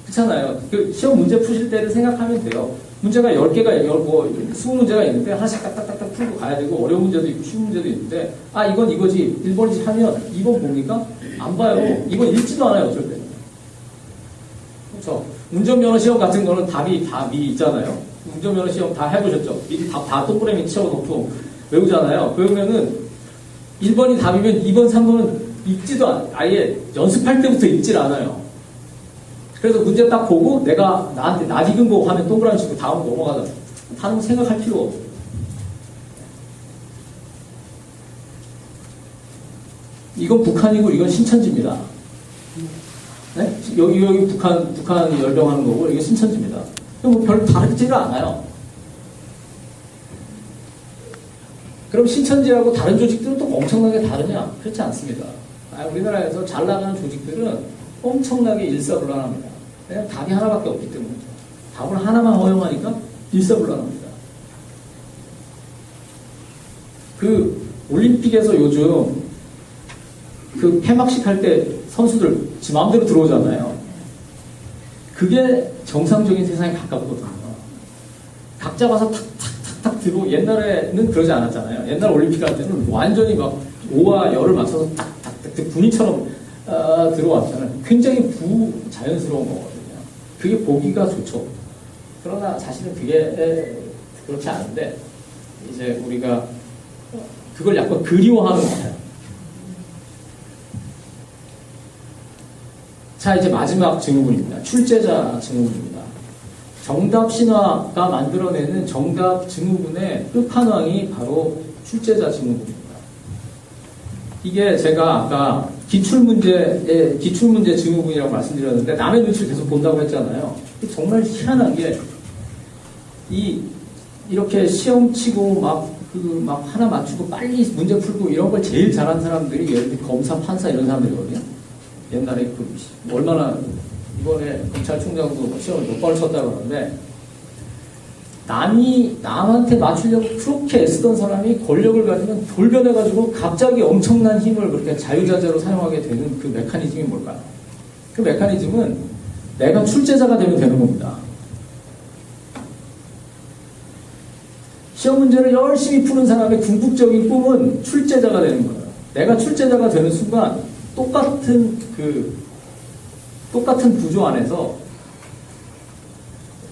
그렇잖아요. 그 시험 문제 푸실 때를 생각하면 돼요. 문제가 10개가 20문제가 있는데 하나씩 딱딱딱딱 풀고 가야 되고 어려운 문제도 있고 쉬운 문제도 있는데 이건 이거지 1번이지 하면 2번 뭡니까? 안 봐요. 2번 읽지도 않아요. 어쩔 때는. 그렇죠. 운전면허 시험 같은 거는 답이 다 미리 있잖아요. 운전면허 시험 다 해보셨죠? 미리 다 동그라미 치워놓고 외우잖아요. 그러면은 1번이 답이면 2번, 3번은 읽지도 아예 연습할 때부터 읽질 않아요. 그래서 문제 딱 보고 내가 나한테 낯익은 거 하면 동그라미 치고 다음 넘어가자. 다른 거 생각할 필요가 없어. 이건 북한이고 이건 신천지입니다. 네? 여기 북한이 열병하는 거고 이게 신천지입니다. 뭐 별 다르지를 않아요. 그럼 신천지하고 다른 조직들은 또 엄청나게 다르냐? 그렇지 않습니다. 우리나라에서 잘 나가는 조직들은 엄청나게 일사불란합니다. 왜냐하면 답이 하나밖에 없기 때문이죠. 답을 하나만 허용하니까 일사불란합니다. 그 올림픽에서 요즘 그 폐막식 할 때 선수들 지 마음대로 들어오잖아요. 그게 정상적인 세상에 가깝거든요. 각자 가서 탁탁탁탁 들고 옛날에는 그러지 않았잖아요. 옛날 올림픽 할 때는 완전히 막 오와 열을 맞춰서 탁탁탁 군인처럼 들어왔잖아요. 굉장히 부자연스러운 거거든요. 그게 보기가 좋죠. 그러나 사실은 그게 그렇지 않은데 이제 우리가 그걸 약간 그리워하는 것 같아요. 자, 이제 마지막 증후군입니다. 출제자 증후군입니다. 정답 신화가 만들어내는 정답 증후군의 끝판왕이 바로 출제자 증후군입니다. 이게 제가 아까 기출문제 증후군이라고 말씀드렸는데 남의 눈치를 계속 본다고 했잖아요. 정말 희한한 게 이렇게 시험 치고 막 하나 맞추고 빨리 문제 풀고 이런 걸 제일 잘하는 사람들이 예를 들어 검사, 판사 이런 사람들이거든요. 옛날에 얼마나 이번에 검찰총장도 시험을 몇 번을 쳤다고 그러는데 남한테 맞추려고 그렇게 애쓰던 사람이 권력을 가지면 돌변해가지고 갑자기 엄청난 힘을 그렇게 자유자재로 사용하게 되는 그 메커니즘이 뭘까요? 그 메커니즘은 내가 출제자가 되면 되는 겁니다. 시험 문제를 열심히 푸는 사람의 궁극적인 꿈은 출제자가 되는 거예요. 내가 출제자가 되는 순간 똑같은 구조 안에서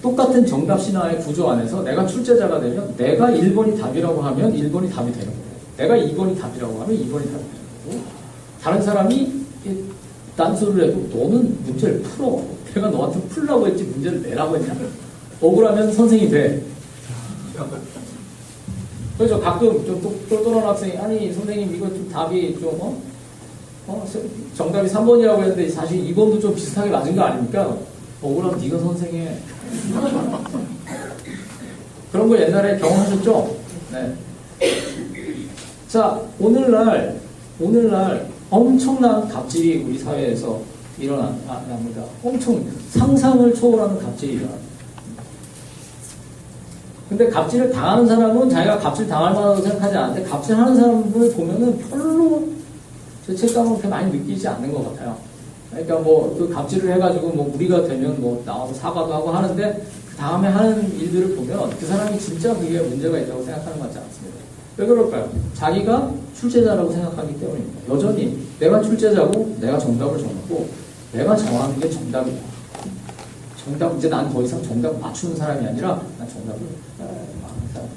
똑같은 정답 신화의 구조 안에서 내가 출제자가 되면 내가 1번이 답이라고 하면 1번이 답이 되는 거고 내가 2번이 답이라고 하면 2번이 답이 되는 거고 다른 사람이 딴소리를 해도 너는 문제를 풀어. 내가 너한테 풀라고 했지 문제를 내라고 했냐. 억울하면 선생이 돼. 그래서 가끔 좀 똘똘한 학생이 아니 선생님 이거 좀 답이 좀 정답이 3번이라고 했는데 사실 2번도 좀 비슷하게 맞은 거 아닙니까? 억울하면 네가 선생해. 그런 거 옛날에 경험하셨죠? 네. 자, 오늘날 엄청난 갑질이 우리 사회에서 일어납니다. 엄청 상상을 초월하는 갑질이 일어납니다. 근데 갑질을 당하는 사람은 자기가 갑질 당할 만하다고 생각하지 않는데 갑질하는 사람을 보면은 별로 죄책감을 그렇게 많이 느끼지 않는 것 같아요. 그러니까 뭐 그 갑질을 해가지고 뭐 무리가 되면 뭐 나와서 사과도 하고 하는데 그 다음에 하는 일들을 보면 그 사람이 진짜 그게 문제가 있다고 생각하는 것 같지 않습니다. 왜 그럴까요? 자기가 출제자라고 생각하기 때문입니다. 여전히 내가 출제자고 내가 정답을 정하고 내가 정하는 게 정답이다. 정답 이제 난 더 이상 정답 맞추는 사람이 아니라 난 정답을 말하는 사람.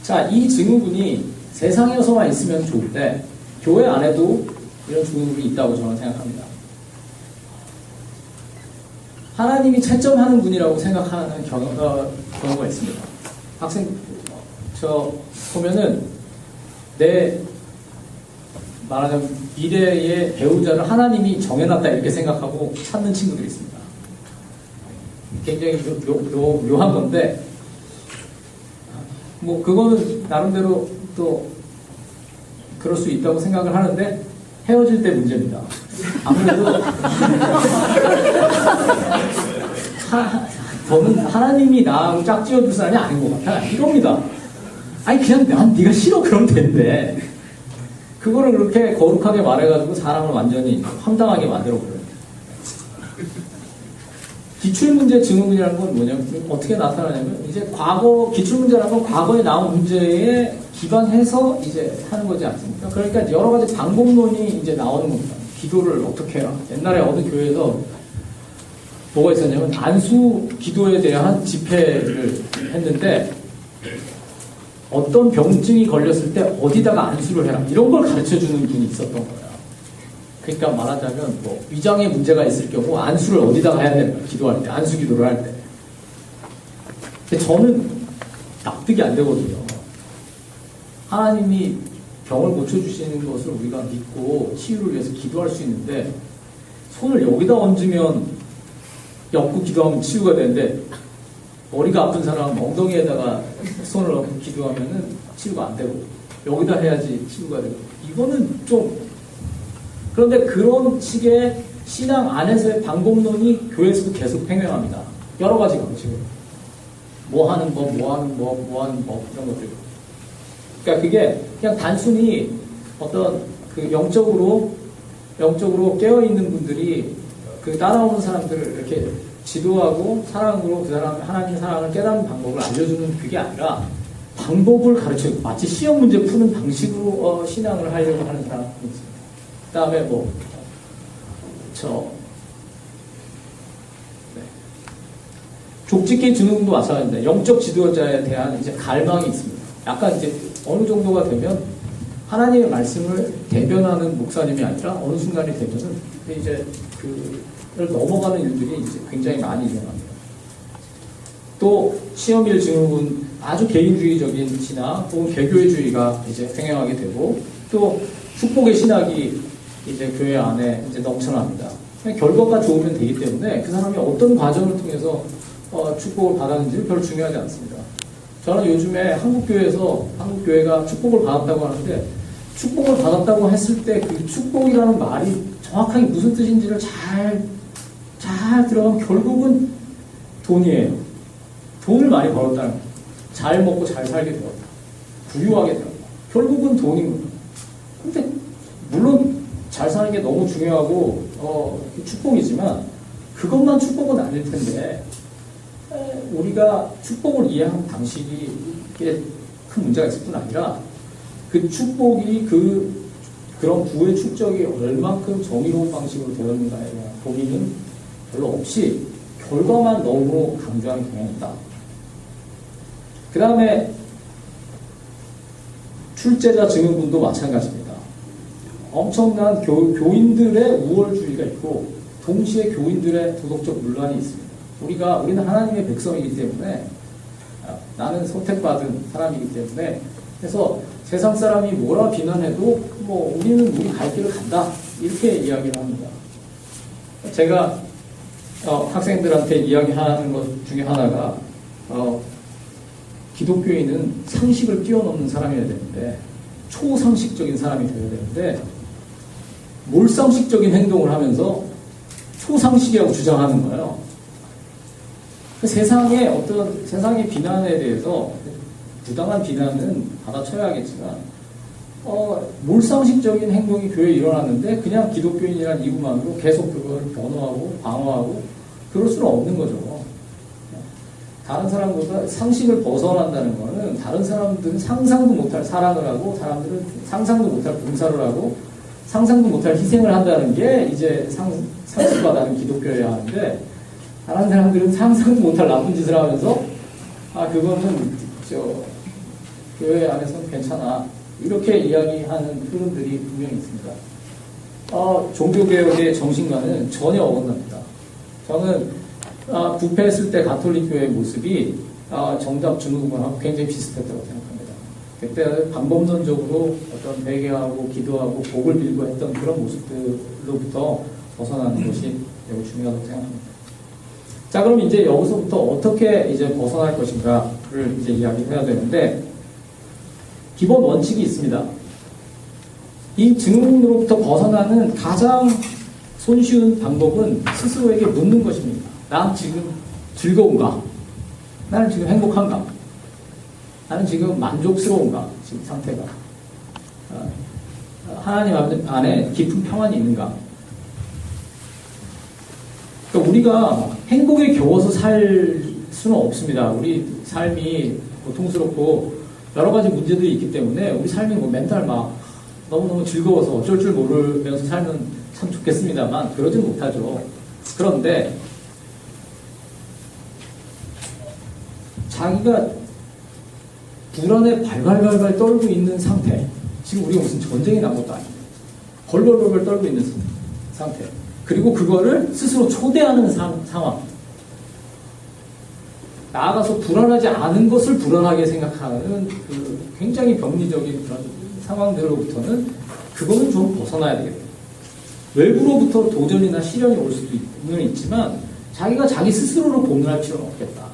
자, 이 증후군이 세상에서만 있으면 좋은데 교회 안에도 이런 증후군이 있다고 저는 생각합니다. 하나님이 채점하는 분이라고 생각하는 경우가 있습니다. 학생 보면은 내 말하자면 미래의 배우자를 하나님이 정해놨다 이렇게 생각하고 찾는 친구들이 있습니다. 굉장히 묘한 건데 뭐 그거는 나름대로 또 그럴 수 있다고 생각을 하는데 헤어질 때 문제입니다. 아무래도 저는 하나님이 나하고 짝지어줄 사람이 아닌 것 같아. 이겁니다. 아니 그냥 난 네가 싫어 그러면 되는데 그거를 그렇게 거룩하게 말해가지고 사람을 완전히 황당하게 만들어버려요. 기출문제 증후군이라는 건 뭐냐면 어떻게 나타나냐면 이제 기출문제라는 건 과거에 나온 문제에 기반해서 이제 하는 거지 않습니까? 그러니까 여러 가지 방법론이 이제 나오는 겁니다. 기도를 어떻게 해라. 옛날에 어느 교회에서 뭐가 있었냐면 안수 기도에 대한 집회를 했는데 어떤 병증이 걸렸을 때 어디다가 안수를 해라 이런 걸 가르쳐주는 분이 있었던 거야. 그러니까 말하자면 뭐 위장에 문제가 있을 경우 안수를 어디다가 해야 되는 거야. 기도할 때 안수 기도를 할 때. 근데 저는 납득이 안 되거든요. 하나님이 병을 고쳐주시는 것을 우리가 믿고 치유를 위해서 기도할 수 있는데 손을 여기다 얹으면 얹고 기도하면 치유가 되는데 머리가 아픈 사람은 엉덩이에다가 손을 얹고 기도하면 치유가 안 되고 여기다 해야지 치유가 되고 이거는 좀 그런데 그런 식의 신앙 안에서의 방법론이 교회에서도 계속 횡행합니다. 여러 가지 방식으로 뭐 하는 법, 뭐 하는 법 이런 것들. 그러니까 그게 그냥 단순히 어떤 그 영적으로 깨어 있는 분들이 그 따라오는 사람들을 이렇게 지도하고 사랑으로 그 사람 하나님의 사랑을 깨닫는 방법을 알려주는 그게 아니라 방법을 가르쳐주고 마치 시험 문제 푸는 방식으로 신앙을 하려고 하는 사람이 있습니다. 그다음에 족짓기 주는도 마찬가지입니다. 영적 지도자에 대한 이제 갈망이 있습니다. 약간 이제 어느 정도가 되면 하나님의 말씀을 대변하는 목사님이 아니라 어느 순간이 되면은 이제 그를 넘어가는 일들이 이제 굉장히 많이 일어납니다. 또 시험일 증후군 아주 개인주의적인 신앙 혹은 개교회주의가 이제 횡행하게 되고 또 축복의 신학이 이제 교회 안에 이제 넘쳐납니다. 결과가 좋으면 되기 때문에 그 사람이 어떤 과정을 통해서 축복을 받았는지 별로 중요하지 않습니다. 저는 요즘에 한국교회가 축복을 받았다고 하는데 축복을 받았다고 했을 때 그 축복이라는 말이 정확하게 무슨 뜻인지를 잘 들어가면 결국은 돈이에요. 돈을 많이 벌었다는 거예요. 잘 먹고 잘 살게 되었다. 부유하게 되었다. 결국은 돈인 거예요. 근데 물론 잘 사는 게 너무 중요하고 축복이지만 그것만 축복은 아닐 텐데 우리가 축복을 이해하는 방식이 큰 문제가 있을 뿐 아니라 그 축복이 그런 부의 축적이 얼만큼 정의로운 방식으로 되었는가에 대한 고민은 별로 없이 결과만 너무 강조하는 경향이 있다. 그 다음에 출제자 증언군도 마찬가지입니다. 엄청난 교인들의 우월주의가 있고 동시에 교인들의 도덕적 논란이 있습니다. 우리는 하나님의 백성이기 때문에 나는 선택받은 사람이기 때문에 그래서 세상 사람이 뭐라 비난해도 우리는 우리 갈 길을 간다 이렇게 이야기를 합니다. 제가 학생들한테 이야기하는 것 중에 하나가 기독교인은 상식을 뛰어넘는 사람이어야 되는데 초상식적인 사람이 되어야 되는데 몰상식적인 행동을 하면서 초상식이라고 주장하는 거예요. 세상의 비난에 대해서 부당한 비난은 받아쳐야겠지만 몰상식적인 행동이 교회에 일어났는데 그냥 기독교인이라는 이유만으로 계속 그걸 변호하고 방어하고 그럴 수는 없는 거죠. 다른 사람보다 상식을 벗어난다는 거는 다른 사람들은 상상도 못할 사랑을 하고 사람들은 상상도 못할 봉사를 하고 상상도 못할 희생을 한다는 게 이제 상식화다는 기독교여야 하는데 다른 사람들은 상상도 못할 나쁜 짓을 하면서 그거는 교회 안에서는 괜찮아 이렇게 이야기하는 흐름들이 분명히 있습니다. 종교개혁의 정신과는 전혀 어긋납니다. 저는 부패했을 때 가톨릭 교회의 모습이 정답 증후군하고 굉장히 비슷했다고 생각합니다. 그때 방법론적으로 어떤 회개하고 기도하고 복을 빌고 했던 그런 모습들로부터 벗어나는 것이 매우 중요하다고 생각합니다. 자, 그럼 이제 여기서부터 어떻게 이제 벗어날 것인가를 이제 이야기를 해야 되는데, 기본 원칙이 있습니다. 이 증후군으로부터 벗어나는 가장 손쉬운 방법은 스스로에게 묻는 것입니다. 난 지금 즐거운가? 나는 지금 행복한가? 나는 지금 만족스러운가? 지금 상태가. 하나님 안에 깊은 평안이 있는가? 그러니까 우리가 행복에 겨워서 살 수는 없습니다. 우리 삶이 고통스럽고 여러 가지 문제들이 있기 때문에 우리 삶이 맨날 너무너무 즐거워서 어쩔 줄 모르면서 살면 참 좋겠습니다만 그러진 못하죠. 그런데 자기가 불안에 발발발발 떨고 있는 상태. 지금 우리가 무슨 전쟁이 난 것도 아니고 벌벌벌벌 떨고 있는 상태. 그리고 그거를 스스로 초대하는 상황. 나아가서 불안하지 않은 것을 불안하게 생각하는 그 굉장히 병리적인 그런 상황들로부터는 그거는 좀 벗어나야 되겠다. 외부로부터 도전이나 시련이 올 수도 있지만 자기가 자기 스스로로 고민할 필요는 없겠다.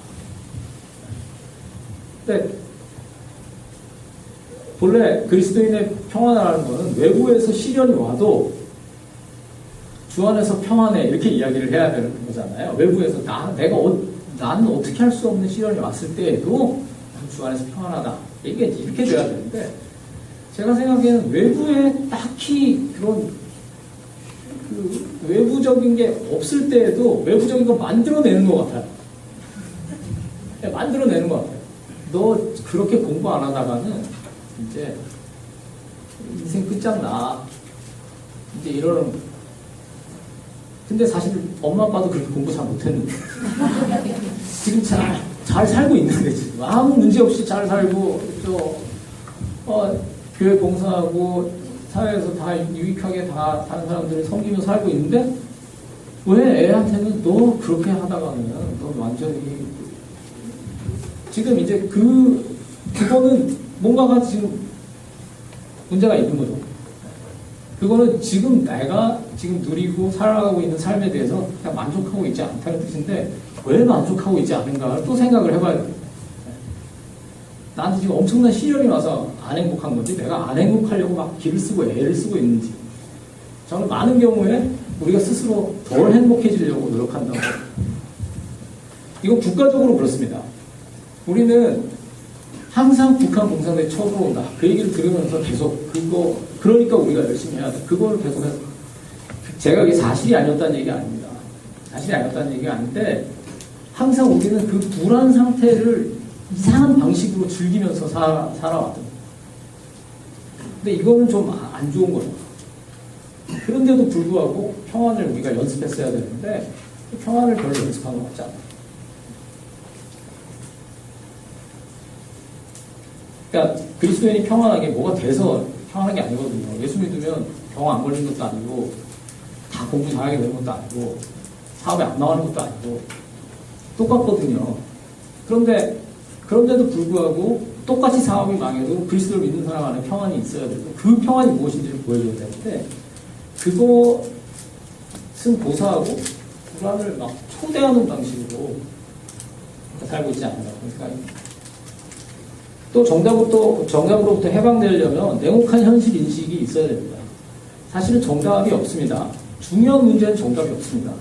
근데 본래 그리스도인의 평안이라는 것은 외부에서 시련이 와도 주 안에서 평안해 이렇게 이야기를 해야 되는 거잖아요. 외부에서 나는 어떻게 할 수 없는 시련이 왔을 때에도 주 안에서 평안하다. 이게 이렇게 돼야 되는데 제가 생각에는 외부에 딱히 그런 그 외부적인 게 없을 때에도 외부적인 거 만들어내는 것 같아요. 만들어내는 것 같아요. 너 그렇게 공부 안 하다가는 이제 인생 끝장나. 이제 이러는. 근데 사실 엄마 아빠도 그렇게 공부 잘 못했는데 지금 잘 살고 있는데 지금 아무 문제 없이 잘 살고 교회 봉사하고 사회에서 다 유익하게 다 다른 사람들을 섬기며 살고 있는데 왜 애한테는 너 그렇게 하다가는 너 완전히 지금 이제 그거는 뭔가가 지금 문제가 있는 거죠. 그거는 지금 내가 지금 누리고 살아가고 있는 삶에 대해서 그냥 만족하고 있지 않다는 뜻인데 왜 만족하고 있지 않은가를 또 생각을 해봐야 돼요. 나한테 지금 엄청난 시련이 와서 안 행복한 건지 내가 안 행복하려고 막 기를 쓰고 애를 쓰고 있는지 저는 많은 경우에 우리가 스스로 덜 행복해지려고 노력한다고. 이건 국가적으로 그렇습니다. 우리는 항상 북한 공산당이 쳐들어온다. 그 얘기를 들으면서 계속 그러니까 우리가 열심히 해야 돼. 그거를 계속해서 제가 이게 사실이 아니었다는 얘기가 아닙니다. 사실이 아니었다는 얘기가 아닌데 항상 우리는 그 불안 상태를 이상한 방식으로 즐기면서 살아왔던. 근데 이거는 좀 안 좋은 거죠. 그런데도 불구하고 평안을 우리가 연습했어야 되는데 평안을 별로 연습하는 것 같지 않아요. 그러니까 그리스도인이 평안하게 뭐가 돼서 평안한 게 아니거든요. 예수 믿으면 병 안 걸리는 것도 아니고 다 공부 잘하게 되는 것도 아니고 사업에 안 나가는 것도 아니고 똑같거든요. 그런데도 불구하고 똑같이 사업이 망해도 그리스도를 믿는 사람 안에 평안이 있어야 되고 그 평안이 무엇인지를 보여줘야 되는데 그것은 고사하고 불안을 막 초대하는 방식으로 살고 있지 않나라고 생각합니다. 또 정답으로부터 해방되려면 냉혹한 현실 인식이 있어야 됩니다. 사실은 정답이 없습니다. 중요한 문제는 정답이 없습니다.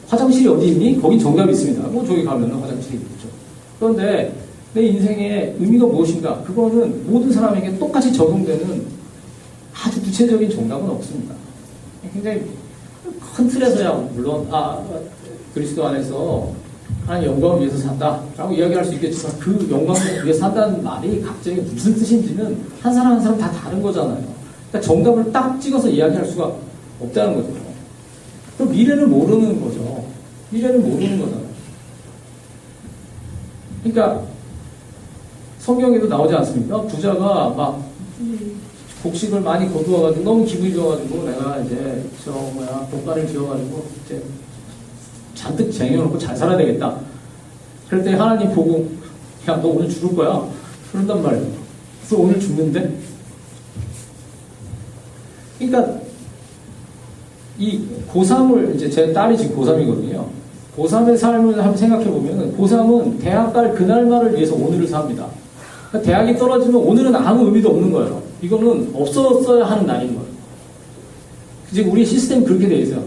화장실이 어디 있니? 거긴 정답이 있습니다. 뭐 저기 가면 화장실이 있죠. 그런데 내 인생의 의미가 무엇인가? 그거는 모든 사람에게 똑같이 적용되는 아주 구체적인 정답은 없습니다. 굉장히 큰 틀에서야 물론 그리스도 안에서 하나님 영광을 위해서 산다라고 이야기할 수 있겠지만 그 영광을 위해서 산다는 말이 갑자기 무슨 뜻인지는 한 사람 한 사람 다 다른 거잖아요. 그러니까 정답을 딱 찍어서 이야기할 수가 없다는 거죠. 그럼 미래를 모르는 거죠. 미래를 모르는 거잖아요. 그러니까 성경에도 나오지 않습니까? 부자가 막 곡식을 많이 거두어가지고 너무 기분이 좋아가지고 내가 이제 돈가를 지어가지고 이제 잔뜩 쟁여놓고 잘 살아야 되겠다. 그럴 때 하나님 보고 야 너 오늘 죽을 거야. 그런단 말이에요. 그래서 오늘 죽는데? 그러니까 이 고3을 이제 제 딸이 지금 고3이거든요. 고3의 삶을 한번 생각해보면 고3은 대학 갈 그날만을 위해서 오늘을 삽니다. 그러니까 대학이 떨어지면 오늘은 아무 의미도 없는 거예요. 이거는 없었어야 하는 날인 거예요. 지금 우리 시스템이 그렇게 돼 있어요.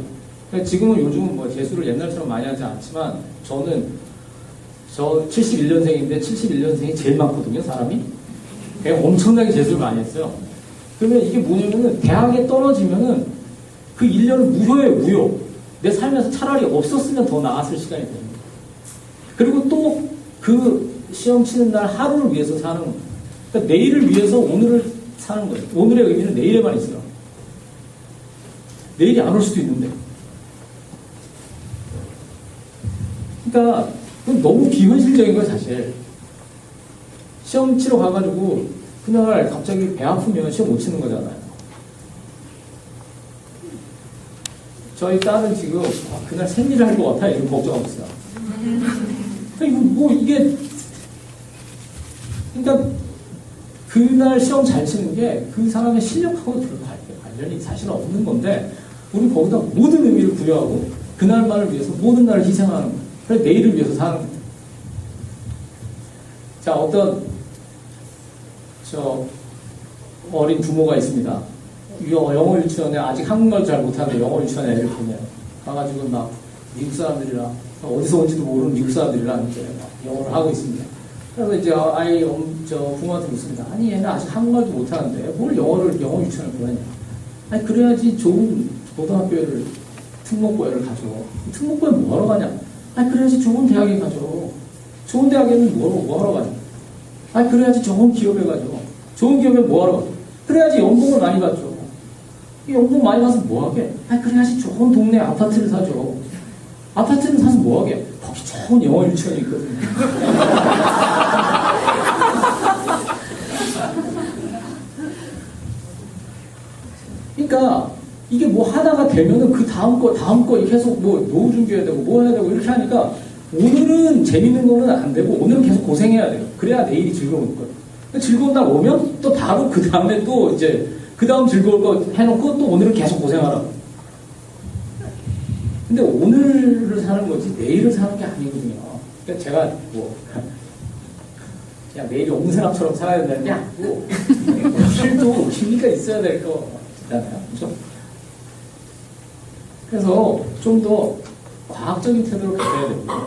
그러니까 지금은 요즘은 뭐 재수를 옛날처럼 많이 하지 않지만 저 71년생인데 71년생이 제일 많거든요, 사람이. 그냥 엄청나게 재수를 많이 했어요. 그러면 이게 뭐냐면은 대학에 떨어지면은 그 1년은 무효예요, 무효. 내 삶에서 차라리 없었으면 더 나았을 시간이 됩니다. 그리고 또 그 시험 치는 날 하루를 위해서 사는 거예요. 그러니까 내일을 위해서 오늘을 사는 거예요. 오늘의 의미는 내일에만 있어요. 내일이 안 올 수도 있는데. 그러니까 그건 너무 비현실적인 거예요, 사실. 시험 치러 가가지고 그날 갑자기 배 아프면 시험 못 치는 거잖아요. 저희 딸은 지금 그날 생리를 할 것 같아 이런 걱정하고 있어요. 이거 뭐 이게 그러니까 그날 시험 잘 치는 게 그 사람의 실력하고 관련이 사실은 없는 건데 우리 거기다 모든 의미를 부여하고 그날만을 위해서 모든 날을 희생하는 거예요. 그래서 내일을 위해서 사는 거예요. 자, 어떤 어린 부모가 있습니다. 영어 유치원에 아직 한국말 잘 못하는 영어 유치원에 애를 보내요. 가가지고 막 미국 사람들이랑 어디서 온지도 모르는 미국 사람들이랑 이제 막 영어를 하고 있습니다. 그래서 이제 부모한테 묻습니다. 아니 얘는 아직 한국말도 못하는데 뭘 영어 유치원을 보내냐. 아니 그래야지 좋은 고등학교를 특목고를 가죠. 특목고에 뭐하러 가냐. 아니 그래야지 좋은 대학에 가죠. 좋은 대학에는 뭐하러 가냐. 아니 그래야지 좋은 기업에 가죠. 좋은 기업에 뭐하러 가죠. 그래야지 연봉을 많이 받죠. 이 연봉 많이 받아서 뭐하게? 아니 그래야지 좋은 동네 아파트를 사죠. 아파트를 사서 뭐하게? 거기 좋은 영어 유치원이 있거든요. 그러니까 이게 뭐 하다가 되면은 그 다음 거 계속 뭐 노후 준비해야 되고 뭐 해야 되고 이렇게 하니까 오늘은 재밌는 거는 안 되고 오늘은 계속 고생해야 돼요. 그래야 내일이 즐거울 거예요. 즐거운 날 오면 또 바로 그 다음에 또 이제 그 다음 즐거울 거 해놓고 또 오늘은 계속 고생하라고. 근데 오늘을 사는 거지 내일을 사는 게 아니거든요. 그러니까 제가 뭐 그냥 내일이 옹사람처럼 살아야 된다는 게 아니고 실도 힘이가 있어야 될 거잖아요. 그렇죠? 그래서 좀 더 과학적인 태도를 가져야 됩니다.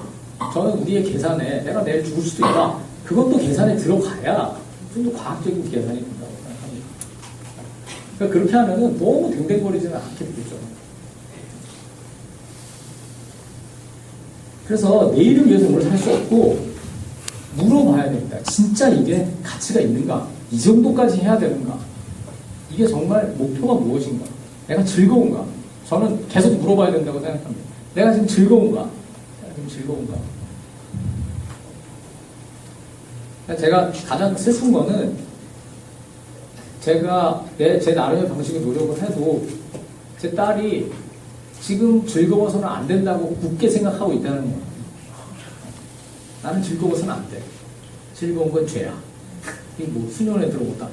저는 우리의 계산에 내가 내일 죽을 수도 있다. 그것도 계산에 들어가야 좀 더 과학적인 계산이 된다고 생각합니다. 그러니까 그렇게 하면은 너무 댕댕거리지는 않게 되죠. 그래서 내일을 위해서 오늘 살 수 없고 물어봐야 됩니다. 진짜 이게 가치가 있는가? 이 정도까지 해야 되는가? 이게 정말 목표가 무엇인가? 내가 즐거운가? 저는 계속 물어봐야 된다고 생각합니다. 내가 지금 즐거운가? 제가 가장 슬픈 거는 제가 제 나름의 방식의 노력을 해도 제 딸이 지금 즐거워서는 안 된다고 굳게 생각하고 있다는 거예요. 나는 즐거워서는 안 돼. 즐거운 건 죄야. 이게 뭐 수년에 들어보다.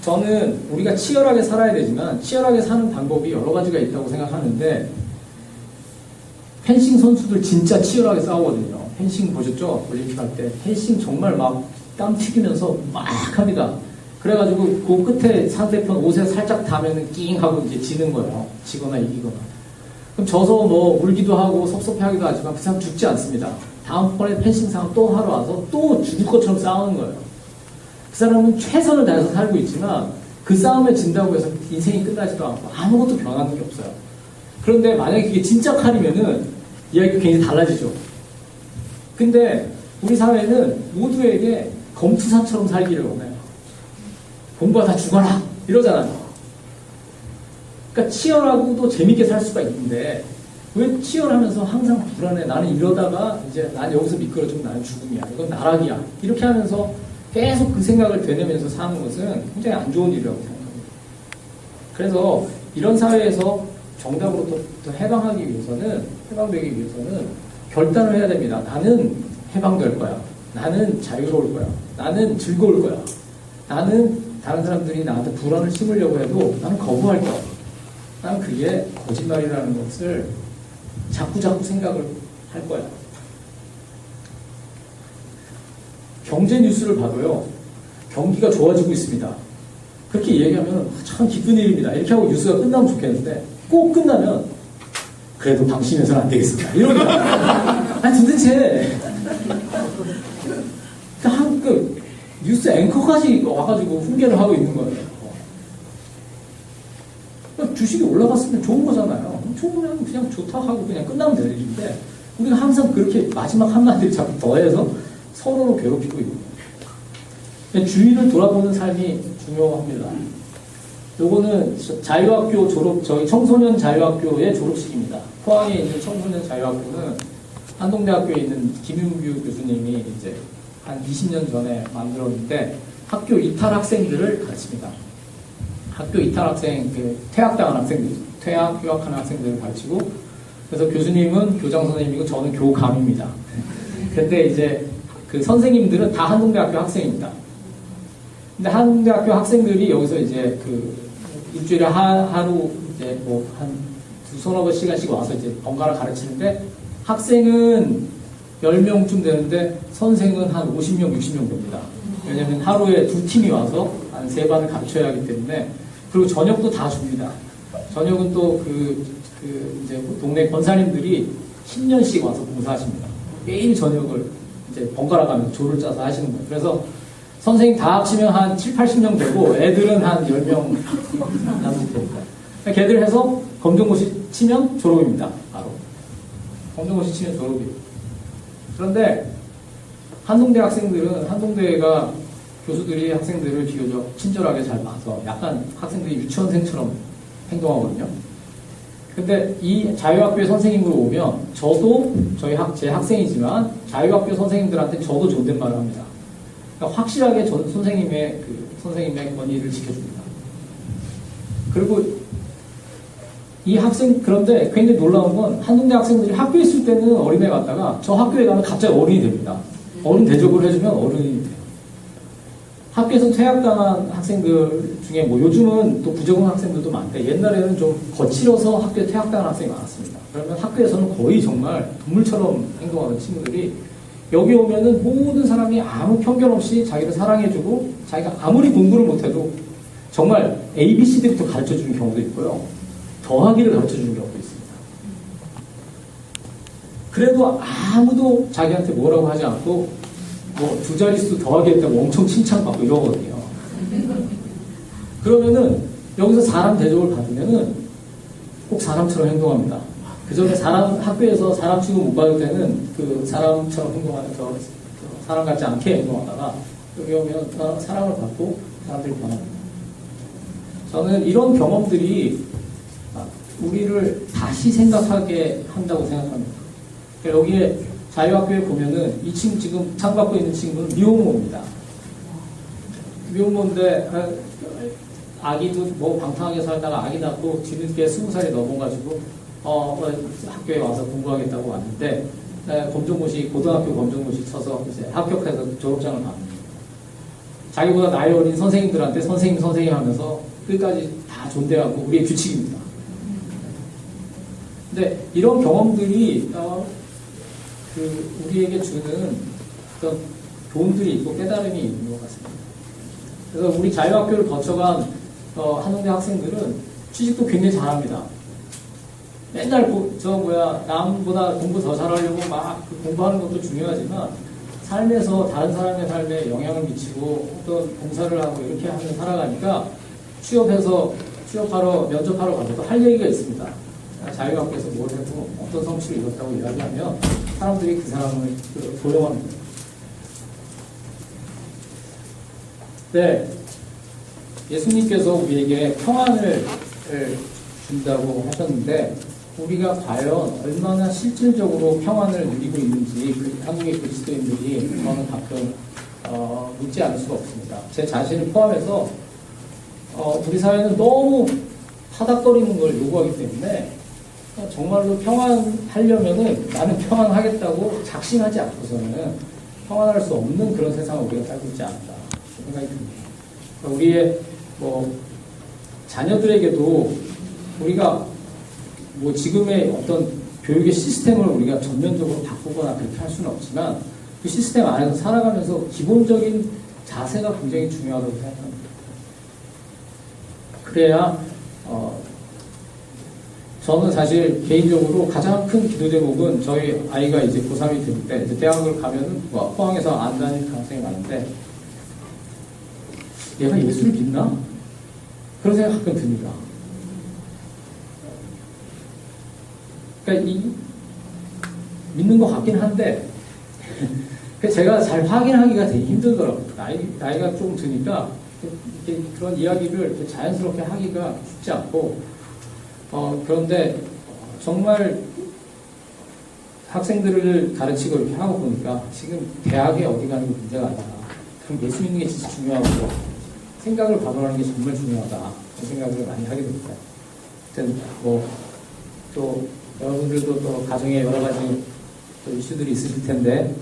저는 우리가 치열하게 살아야 되지만 치열하게 사는 방법이 여러 가지가 있다고 생각하는데 펜싱 선수들 진짜 치열하게 싸우거든요. 펜싱 보셨죠? 올림픽 할 때 펜싱 정말 막 땀 튀기면서 막 합니다. 그래가지고 그 끝에 상대편 옷에 살짝 닿으면 낑 하고 이제 지는 거예요. 지거나 이기거나. 그럼 져서 뭐 울기도 하고 섭섭해하기도 하지만 그 사람 죽지 않습니다. 다음번에 펜싱상 또 하러 와서 또 죽을 것처럼 싸우는 거예요. 그 사람은 최선을 다해서 살고 있지만 그 싸움에 진다고 해서 인생이 끝나지도 않고 아무것도 변하는 게 없어요. 그런데 만약에 그게 진짜 칼이면은 이야기가 굉장히 달라지죠. 근데 우리 사회는 모두에게 검투사처럼 살기를 원해요. 공부하다 죽어라 이러잖아요. 그러니까 치열하고도 재밌게 살 수가 있는데 왜 치열하면서 항상 불안해. 나는 이러다가 이제 난 여기서 미끄러지면 나는 죽음이야. 이건 나락이야. 이렇게 하면서 계속 그 생각을 되뇌면서 사는 것은 굉장히 안 좋은 일이라고 생각합니다. 그래서 이런 사회에서 정답으로부터 해방되기 위해서는 결단을 해야 됩니다. 나는 해방될 거야. 나는 자유로울 거야. 나는 즐거울 거야. 나는 다른 사람들이 나한테 불안을 심으려고 해도 나는 거부할 거야. 나는 그게 거짓말이라는 것을 자꾸 생각을 할 거야. 경제 뉴스를 봐도요. 경기가 좋아지고 있습니다. 그렇게 얘기하면 참 기쁜 일입니다. 이렇게 하고 뉴스가 끝나면 좋겠는데 꼭 끝나면 그래도 방심해서는 안 되겠습니다. 이러니까 아니 도대체 그 뉴스 앵커까지 와가지고 훈계를 하고 있는 거예요. 주식이 올라갔으면 좋은 거잖아요. 좋으면 그냥 좋다 하고 그냥 끝나면 될 일인데 우리가 항상 그렇게 마지막 한마디를 자꾸 더해서 서로를 괴롭히고 있는 거예요. 주위를 돌아보는 삶이 중요합니다. 요거는 자유학교 저희 청소년 자유학교의 졸업식입니다. 포항에 있는 청소년 자유학교는 한동대학교에 있는 김윤규 교수님이 이제 한 20년 전에 만들었는데 학교 이탈 학생들을 가르칩니다. 학교 이탈 학생, 퇴학당한 학생들, 퇴학, 휴학하는 학생들을 가르치고, 그래서 교수님은 교장 선생님이고 저는 교감입니다. 근데 이제 그 선생님들은 다 한동대학교 학생입니다. 근데 한동대학교 학생들이 여기서 이제 그 일주일에 하루 이제 뭐 한 두서너 시간씩 와서 이제 번갈아 가르치는데 학생은 10명쯤 되는데 선생은 한 50명, 60명 됩니다. 왜냐면 하루에 2팀이 와서 한 3반을 가르쳐야 하기 때문에. 그리고 저녁도 다 줍니다. 저녁은 또 이제 동네 권사님들이 10년씩 와서 봉사하십니다. 매일 저녁을 이제 번갈아 가면서 조를 짜서 하시는 거예요. 그래서 선생님 다 합치면 한 7, 80명 되고 애들은 한 10명 남짓 됩니다. 걔들 해서 검정고시 치면 졸업입니다. 바로. 검정고시 치면 졸업이에요. 그런데 한동대 학생들은 한동대가 교수들이 학생들을 비교적 친절하게 잘 봐서 약간 학생들이 유치원생처럼 행동하거든요. 근데 이 자유학교의 선생님으로 오면 저도 제 학생이지만 자유학교 선생님들한테 저도 존댓말을 합니다. 그러니까 확실하게 선생님의 권위를 지켜줍니다. 그리고 이 학생, 그런데 굉장히 놀라운 건 한동대 학생들이 학교에 있을 때는 어린애 같다가 저 학교에 가면 갑자기 어른이 됩니다. 어른 대접을 해주면 어른이 돼요. 학교에서 퇴학당한 학생들 중에 뭐 요즘은 또 부적응 학생들도 많대. 옛날에는 좀 거칠어서 학교에 퇴학당한 학생이 많았습니다. 그러면 학교에서는 거의 정말 동물처럼 행동하는 친구들이 여기 오면은 모든 사람이 아무 편견 없이 자기를 사랑해주고 자기가 아무리 공부를 못해도 정말 ABCD부터 가르쳐주는 경우도 있고요. 더하기를 가르쳐주는 경우도 있습니다. 그래도 아무도 자기한테 뭐라고 하지 않고 뭐 2자릿수 더하기 했다고 엄청 칭찬받고 이러거든요. 그러면은 여기서 사람 대접을 받으면은 꼭 사람처럼 행동합니다. 그 전에 학교에서 사람 취급 못 받을 때는 그 사람처럼 행동하는 사람 같지 않게 행동하다가 여기 오면 사랑을 받고 사람들이 변합니다. 저는 이런 경험들이 우리를 다시 생각하게 한다고 생각합니다. 여기에 자유학교에 보면은 이 친구 지금 상받고 있는 친구는 미혼모입니다. 미혼모인데 아기도 뭐 방탕하게 살다가 아기 낳고 뒤늦게 20살이 넘어가지고 학교에 와서 공부하겠다고 왔는데 고등학교 검정고시 쳐서 이제 합격해서 졸업장을 받습니다. 자기보다 나이 어린 선생님들한테 선생님 하면서 끝까지 다 존대하고 우리의 규칙입니다. 근데 이런 경험들이 우리에게 주는 어떤 교훈들이 있고 깨달음이 있는 것 같습니다. 그래서 우리 자유학교를 거쳐간 한동대 학생들은 취직도 굉장히 잘합니다. 맨날 남보다 공부 더 잘하려고 막 공부하는 것도 중요하지만 삶에서 다른 사람의 삶에 영향을 미치고 어떤 봉사를 하고 이렇게 하면서 살아가니까 취업하러 면접하러 가서도 할 얘기가 있습니다. 자유학교에서 뭘 해도 어떤 성취를 이뤘다고 이야기하면 사람들이 그 사람을 고용합니다. 네, 예수님께서 우리에게 평안을 준다고 하셨는데 우리가 과연 얼마나 실질적으로 평안을 누리고 있는지 한국의 그리스도인들이 저는 가끔 묻지 않을 수가 없습니다. 제 자신을 포함해서 우리 사회는 너무 타닥거리는 걸 요구하기 때문에 정말로 평안하려면은 나는 평안하겠다고 작심하지 않고서는 평안할 수 없는 그런 세상을 우리가 살고 있지 않을까 생각이 듭니다. 그러니까 우리의 자녀들에게도 우리가 지금의 어떤 교육의 시스템을 우리가 전면적으로 바꾸거나 그렇게 할 수는 없지만 그 시스템 안에서 살아가면서 기본적인 자세가 굉장히 중요하다고 생각합니다. 그래야 저는 사실 개인적으로 가장 큰 기도 제목은 저희 아이가 이제 고3이 될 때 이제 대학을 가면은 포항에서 안 다닐 가능성이 많은데 얘가 예수를 믿나? 그런 생각 가끔 듭니다. 그러니까 믿는 것 같긴 한데 제가 잘 확인하기가 되게 힘들더라고요. 나이가 조금 드니까 그런 이야기를 자연스럽게 하기가 쉽지 않고 그런데 정말 학생들을 가르치고 이렇게 하고 보니까 지금 대학에 어디 가는 게 문제가 아니라 그럼 예수 믿는 게 진짜 중요하고 생각을 바로하는 게 정말 중요하다. 그런 생각을 많이 하게 됩니다. 하여튼 또 여러분들도 또 가정에 여러 가지 또 이슈들이 있으실 텐데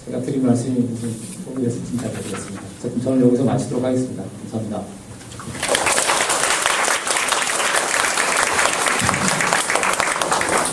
제가 드린 말씀이 좀 도움이 됐으면 잘 되겠습니다. 저는 여기서 마치도록 하겠습니다. 감사합니다.